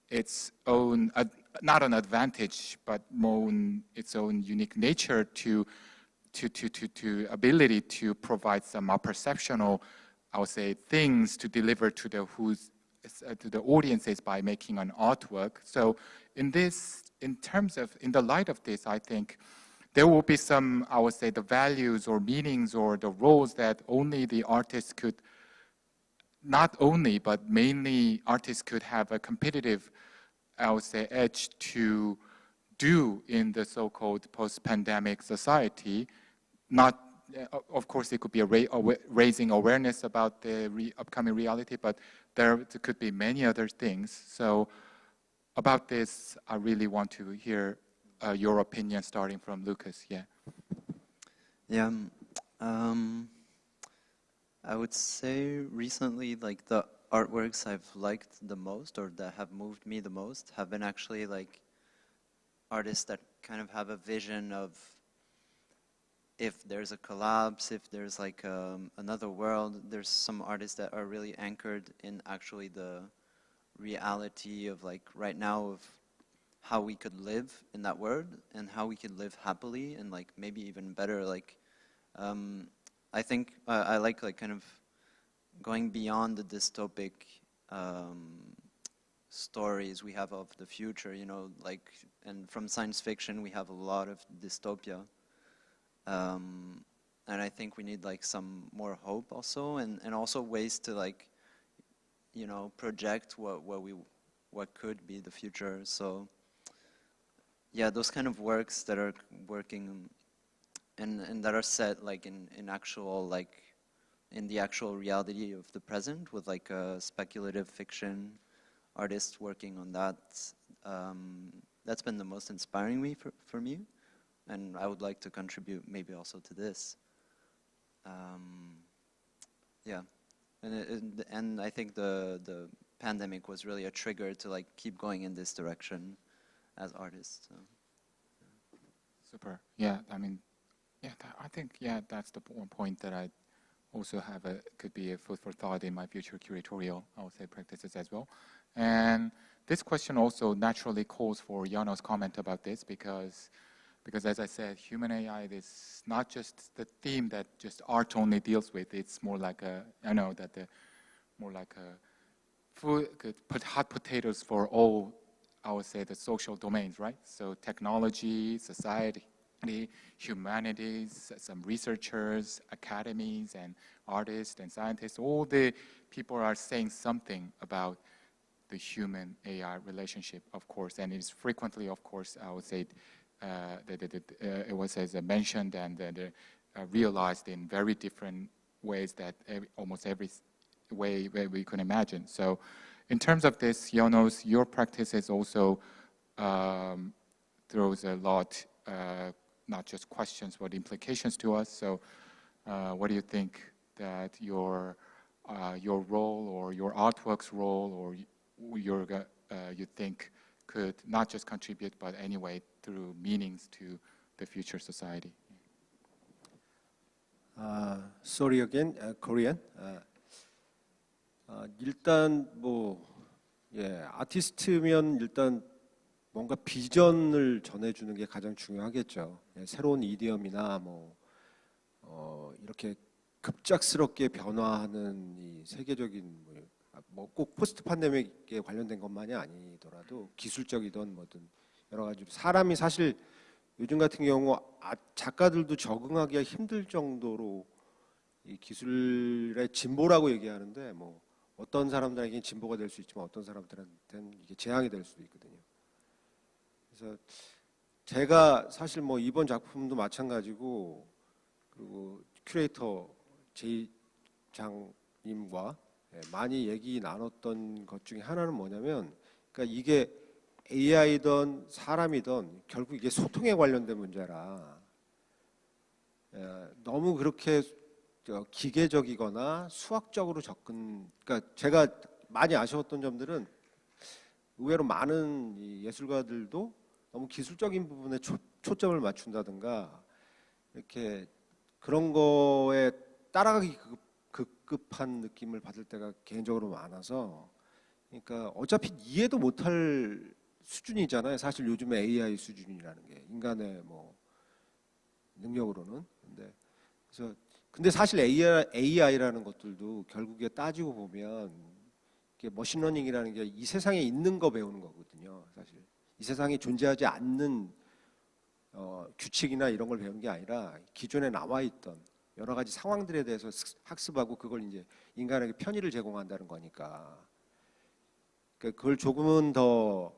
its own, not an advantage, but its own unique nature to ability to provide some perceptional, I would say, things to deliver to the audiences by making an artwork. So in the light of this, I think there will be some, I would say, the values or meanings or the roles that only the artist could, not only, but mainly artists could have a competitive, I would say, edge to do in the so-called post-pandemic society. Not, of course, it could be raising awareness about the upcoming reality, but there could be many other things. So about this, I really want to hear your opinion, starting from Lucas. Yeah. Yeah. I would say recently, like, the artworks I've liked the most, or that have moved me the most, have been actually like artists that kind of have a vision of, if there's a collapse, if there's like another world, there's some artists that are really anchored in actually the reality of, like, right now, of how we could live in that world and how we could live happily and, like, maybe even better. Like, I think I like kind of going beyond the dystopic stories we have of the future, you know, like, and from science fiction we have a lot of dystopia. And I think we need, like, some more hope also, and also ways to, like, you know, project what could be the future. So yeah, those kind of works that are working and that are set, like, in actual, like, in the actual reality of the present, with, like, a speculative fiction artists working on that. That's been the most inspiring for me, and I would like to contribute maybe also to this. Yeah, and I think the pandemic was really a trigger to, like, keep going in this direction as artists. So. Super. Yeah, I mean, yeah, I think, yeah, that's the one point that I also have could be a food for thought in my future curatorial, I would say, practices as well. And this question also naturally calls for YEONO's comment about this, because as I said, human AI is not just the theme that just art only deals with. It's more like more like a food, could put hot potatoes for all, I would say, the social domains, right? So technology, society, humanities, some researchers, academies, and artists and scientists, all the people are saying something about the human AI relationship, of course, and it's frequently, of course, I would say, it was as mentioned and realized in very different ways that almost every way we can imagine. So in terms of this, YEONO's, your practice is also throws a lot, not just questions, but implications to us. So what do you think that your role or your artwork's role or you think could not just contribute, but anyway, through meanings to the future society? Sorry again, Korean. 일단 뭐 아티스트면 일단 뭔가 비전을 전해주는 게 가장 중요하겠죠. 새로운 이디엄이나 이렇게 급작스럽게 변화하는 이 세계적인 뭐 꼭 포스트 팬데믹에 관련된 것만이 아니더라도 기술적이든 뭐든 여러 가지로 사람이 사실 요즘 같은 경우 작가들도 적응하기가 힘들 정도로 이 기술의 진보라고 얘기하는데 뭐 어떤 사람들에게는 진보가 될 수 있지만 어떤 사람들한테는 이게 재앙이 될 수도 있거든요. 그래서 제가 사실 뭐 이번 작품도 마찬가지고 그리고 큐레이터 제이장님과 많이 얘기 나눴던 것 중에 하나는 뭐냐면 그러니까 이게 AI든 사람이든 결국 이게 소통에 관련된 문제라 너무 그렇게 기계적이거나 수학적으로 그러니까 제가 많이 아쉬웠던 점들은 의외로 많은 이 예술가들도 너무 기술적인 부분에 초점을 맞춘다든가 이렇게 그런 거에 따라가기 급급한 느낌을 받을 때가 개인적으로 많아서 그러니까 어차피 이해도 못할 수준이잖아요. 사실 요즘에 AI 수준이라는 게 인간의 뭐 능력으로는 근데 사실 AI라는 것들도 결국에 따지고 보면 이게 머신러닝이라는 게 이 세상에 있는 거 배우는 거거든요. 사실 이 세상에 존재하지 않는 규칙이나 이런 걸 배우는 게 아니라 기존에 나와 있던 여러 가지 상황들에 대해서 학습하고 그걸 이제 인간에게 편의를 제공한다는 거니까 그걸 조금은 더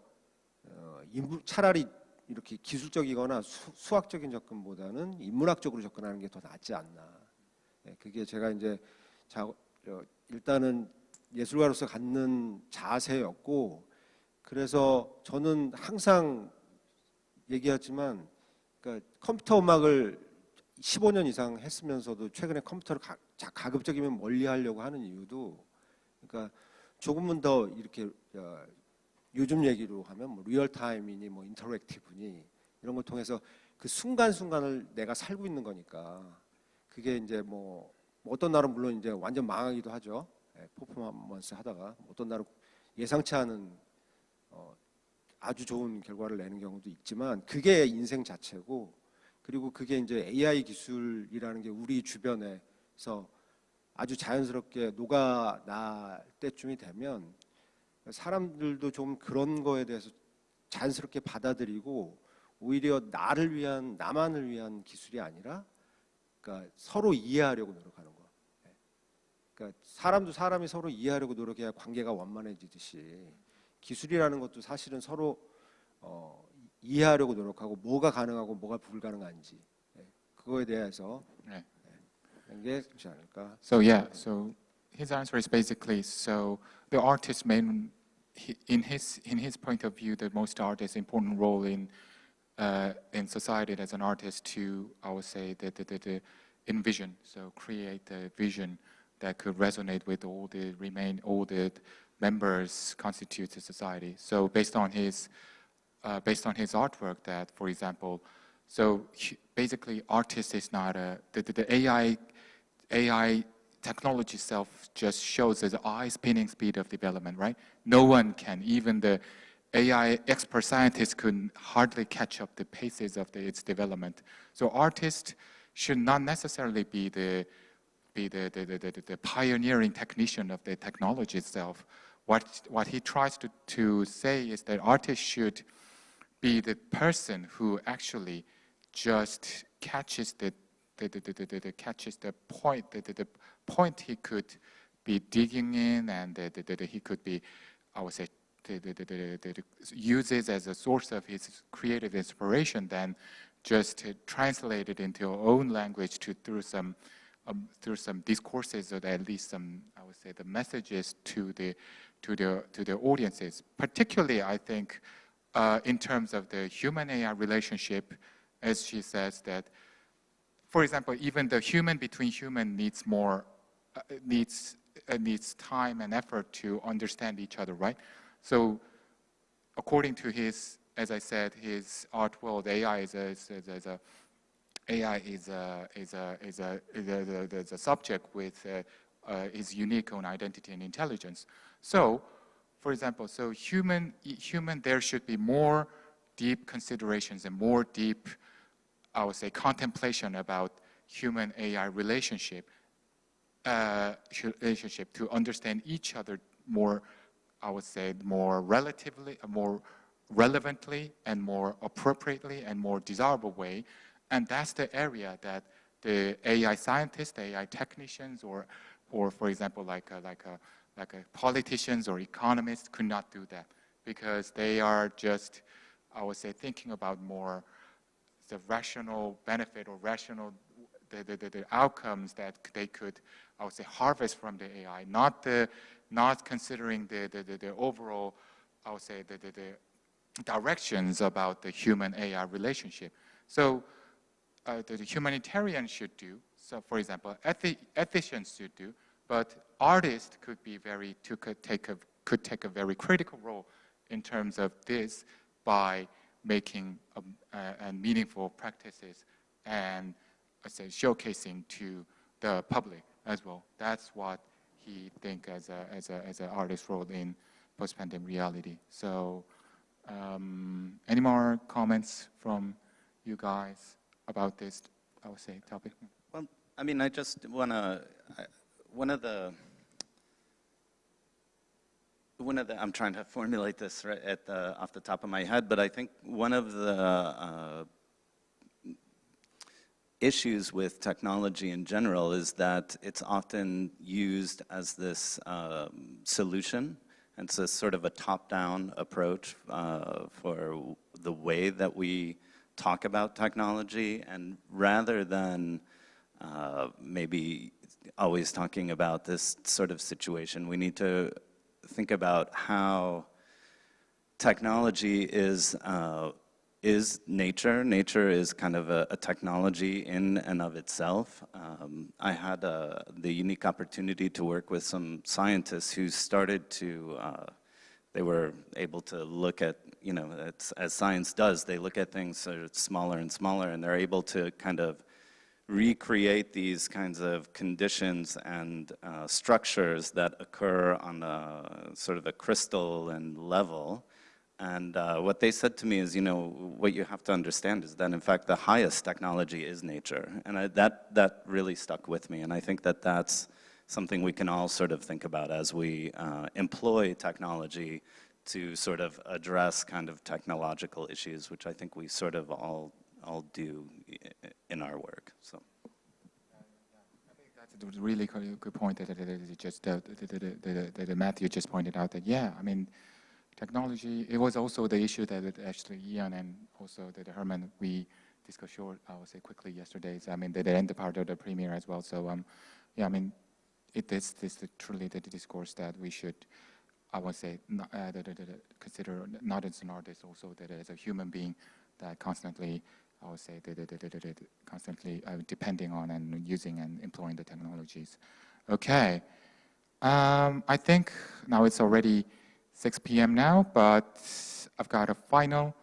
차라리 이렇게 기술적이거나 수학적인 접근보다는 인문학적으로 접근하는 게 더 낫지 않나. 그게 제가 이제 일단은 예술가로서 갖는 자세였고 그래서 저는 항상 얘기하지만 그러니까 컴퓨터 음악을 15년 이상 했으면서도 최근에 컴퓨터를 가급적이면 멀리 하려고 하는 이유도 그러니까 조금은 더 이렇게 요즘 얘기로 하면 뭐 리얼타임이니 뭐 인터랙티브니 이런 걸 통해서 그 순간순간을 내가 살고 있는 거니까 그게 이제 뭐 어떤 날은 물론 이제 완전 망하기도 하죠. 퍼포먼스 하다가 어떤 날은 예상치 않은 아주 좋은 결과를 내는 경우도 있지만 그게 인생 자체고 그리고 그게 이제 AI 기술이라는 게 우리 주변에서 아주 자연스럽게 녹아날 때쯤이 되면 사람들도 좀 그런 거에 대해서 자연스럽게 받아들이고 오히려 나만을 위한 기술이 아니라 그러니까 서로 이해하려고 노력하는 거. 그러니까 사람이 서로 이해하려고 노력해야 관계가 원만해지듯이 기술이라는 것도 사실은 서로 이해하려고 노력하고 뭐가 가능하고 뭐가 불가능한지 그거에 대해서 게 좋지 않을까. So yeah, so his answer is basically so the artist's in his point of view, the most artist's important role in society as an artist to, I would say, the envision, so create a vision that could resonate with all the members constitute the society. So based on his artwork, that, for example, so basically, artist is not the AI technology itself just shows the eye-spinning speed of development, right? No one can, even the AI expert scientists could hardly catch up the paces of its development. So artists should not necessarily be the pioneering technician of the technology itself. What he tries to say is that artists should be the person who actually just catches the point he could be digging in, and he could be, I would say, uses as a source of his creative inspiration, then just translate it into our own language through some discourses, or at least some, I would say, the messages to the audiences. Particularly, I think, in terms of the human-AI relationship, as she says that, for example, even the human between human needs more, needs time and effort to understand each other, right? So, according to his, as I said, his art world, AI is a AI is a subject with is unique own identity and intelligence. So, for example, so human, there should be more deep considerations and more deep, I would say, contemplation about human AI relationship to understand each other more, I would say, more relatively, more relevantly, and more appropriately, and more desirable way. And that's the area that the AI scientists, the AI technicians, or for example, like politicians or economists could not do that, because they are just, I would say, thinking about more the rational benefit or rational the outcomes that they could, I would say, harvest from the AI, not considering the overall, I would say, the directions about the human AI relationship. So the humanitarian should do. So, for example, ethicians should do, but artists could be could take a very critical role in terms of this by making meaningful practices and, let's say, showcasing to the public as well. That's what he think as an artist role in post-pandemic reality. So, any more comments from you guys about this, I would say, topic? Well, I mean, I just want to, I'm trying to formulate this right off the top of my head, but I think one of the issues with technology in general is that it's often used as this solution. And it's a sort of a top-down approach for the way that we talk about technology, and rather than maybe always talking about this sort of situation, we need to think about how technology is nature. Nature is kind of a technology in and of itself. I had the unique opportunity to work with some scientists who started to, they were able to look at, you know, as science does, they look at things sort of smaller and smaller, and they're able to kind of recreate these kinds of conditions and structures that occur on a sort of a crystal and level. And what they said to me is, you know, what you have to understand is that, in fact, the highest technology is nature. And that really stuck with me. And I think that that's something we can all sort of think about as we employ technology to sort of address kind of technological issues, which I think we sort of all do in our work. So. I think that's a really good point that Matthew just pointed out, that, yeah, I mean, technology, it was also the issue that actually Yiyun and also that Herman, we discussed I would say quickly yesterday. I mean, they ended part of the premiere as well. So, yeah, I mean, it is truly the discourse that we should, I would say, consider not as an artist, also that as a human being that constantly, I would say, constantly depending on and using and employing the technologies. Okay. I think now it's already 6 p.m. now, but I've got a final,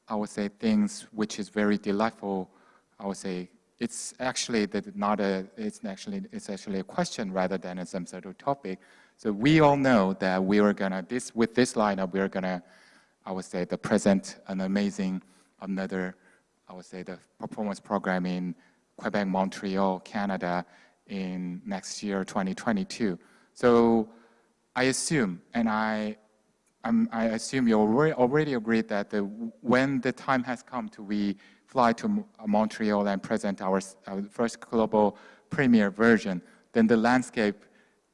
I would say, things which is very delightful. I would say it's actually it's actually a question rather than some sort of topic. So we all know that we are gonna with this lineup we are gonna, I would say, present an amazing another, I would say, the performance program in Quebec, Montreal, Canada in next year 2022. So I assume, and I assume you already agreed that when the time has come we fly to Montreal and present our first global premiere version, then the landscape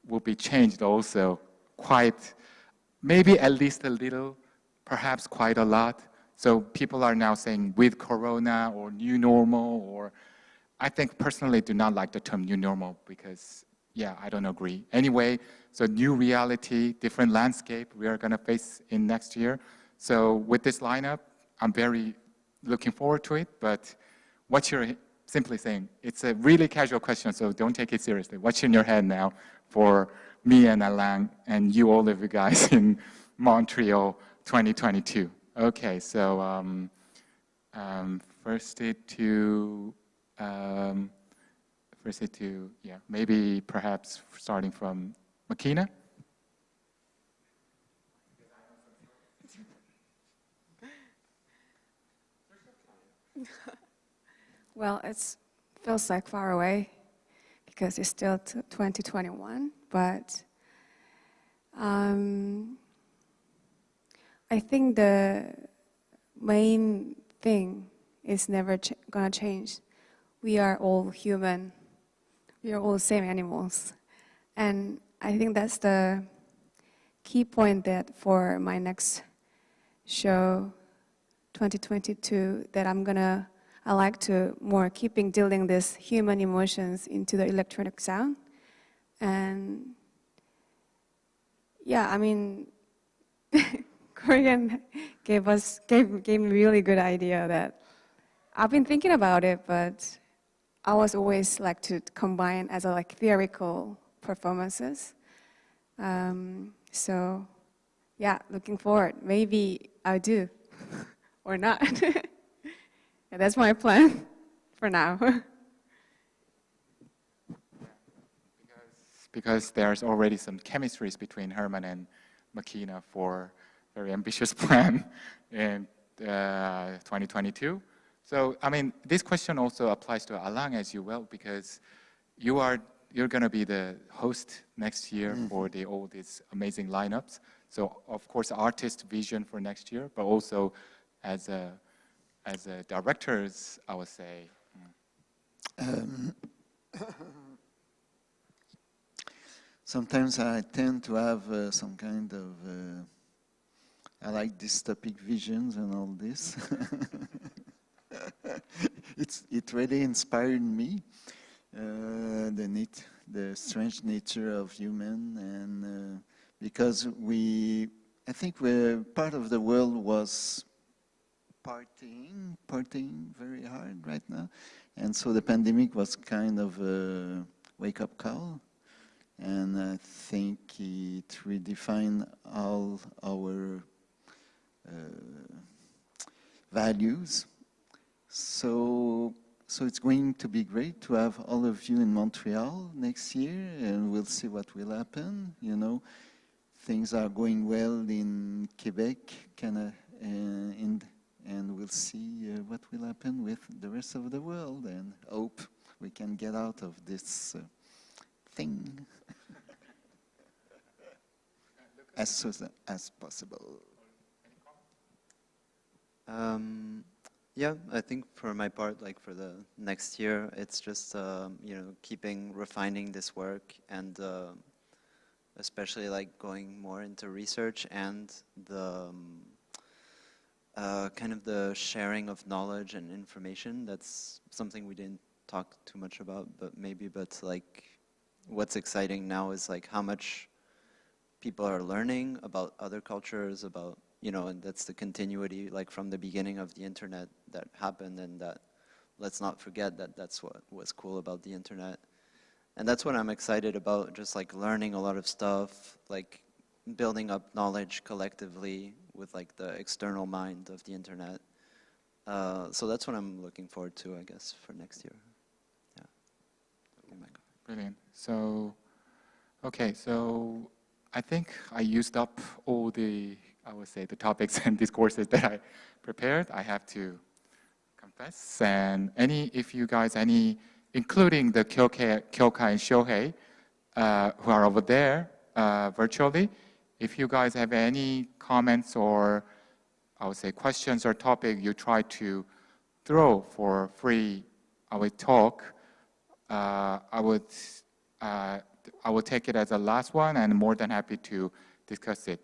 will be changed also quite, maybe at least a little, perhaps quite a lot. So people are now saying with Corona or new normal, or I think personally do not like the term new normal because, yeah, I don't agree. Anyway, so new reality, different landscape we are going to face in next year. So with this lineup, I'm very looking forward to it. But what you're simply saying, it's a really casual question, so don't take it seriously. What's in your head now for me and Alain and you, all of you guys in Montreal 2022? Okay, so first to Firstly maybe perhaps starting from machìna. Well, it feels like far away because it's still 2021, but I think the main thing is never gonna change. We are all human. We are all the same animals. And I think that's the key point that for my next show, 2022, that I like to more keeping dealing this human emotions into the electronic sound. And yeah, I mean, Korean gave me really good idea that I've been thinking about it, but I was always like to combine as a like theoretical performances. So yeah, looking forward. Maybe I'll do or not. Yeah, that's my plan for now. Because there's already some chemistries between Herman and machìna for very ambitious plan in 2022. So, I mean, this question also applies to Alain as well, because you're going to be the host next year for all these amazing lineups. So, of course, artist vision for next year, but also as a directors, I would say. Sometimes I tend to have some kind of, I like dystopic visions and all this. It really inspired me, the strange nature of human, and because I think part of the world was partying very hard right now, and so the pandemic was kind of a wake-up call, and I think it redefined all our values. So it's going to be great to have all of you in Montreal next year, and we'll see what will happen. You know, things are going well in Quebec, and we'll see what will happen with the rest of the world, and hope we can get out of this thing as soon as possible. Yeah, I think for my part, like for the next year, it's just keeping refining this work, and especially like going more into research and the kind of the sharing of knowledge and information. That's something we didn't talk too much about, but like what's exciting now is like how much people are learning about other cultures, about, and that's the continuity, like from the beginning of the internet that happened, and that let's not forget that that's what was cool about the internet. And that's what I'm excited about, just like learning a lot of stuff, like building up knowledge collectively with like the external mind of the internet. So that's what I'm looking forward to, I guess, for next year. Yeah. Brilliant. So, okay, so I think I used up all the, I would say, the topics and discourses that I prepared. I have to confess. And if you guys, including the KYOKA and Shohei, who are over there virtually, if you guys have any comments or, I would say, questions or topic you try to throw for free, talk, I would take it as a last one, and more than happy to discuss it.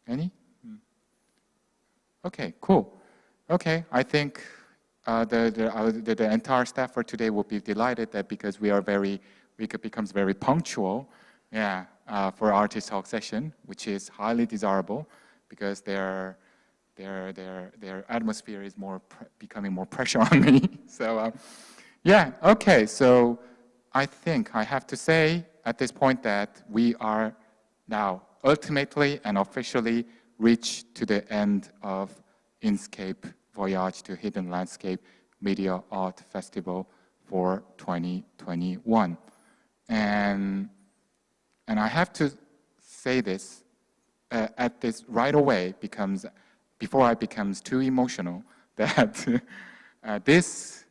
Any? Okay, cool. Okay, I think the entire staff for today will be delighted that because we becomes very punctual, for artist talk session, which is highly desirable because their atmosphere is becoming more pressure on me. So okay. So I think I have to say at this point that we are now ultimately and officially reached to the end of INSCAPE Voyage to Hidden Landscape Media Art Festival for 2021. And I have to say this at this right away, before I becomes too emotional, that this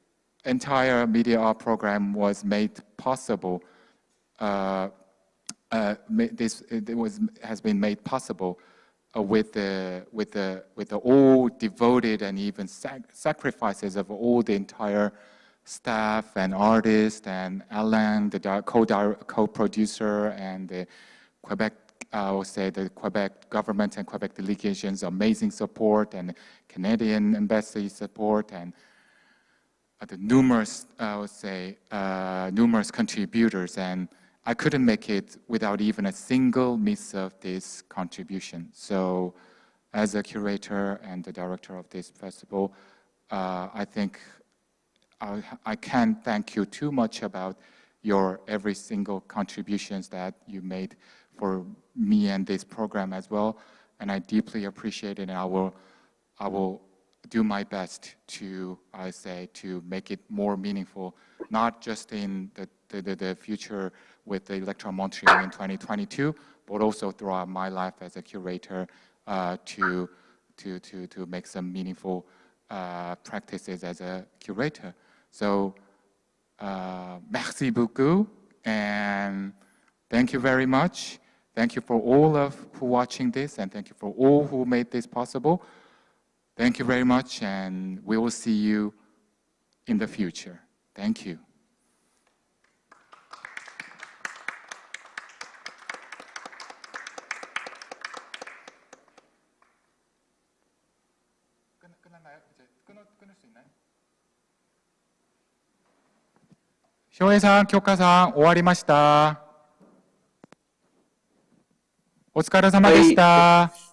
entire media art program was made possible. Has been made possible with the all devoted and even sacrifices of all the entire staff and artists and Alain, the co-producer, and the Quebec, I would say the Quebec government and Quebec delegations' amazing support, and Canadian embassy support, and the numerous, I would say, numerous contributors. And I couldn't make it without even a single miss of this contribution. So as a curator and the director of this festival, I think I can't thank you too much about your every single contributions that you made for me and this program as well. And I deeply appreciate it, and I will do my best to, I say, to make it more meaningful, not just in the future with the Electron Montreal in 2022, but also throughout my life as a curator to make some meaningful practices as a curator. So, merci beaucoup, and thank you very much. Thank you for all of who watching this, and thank you for all who made this possible. Thank you very much, and we will see you in the future. Thank you. 쇼헤이さん, KYOKAさん, 終わりました。お疲れ様でした。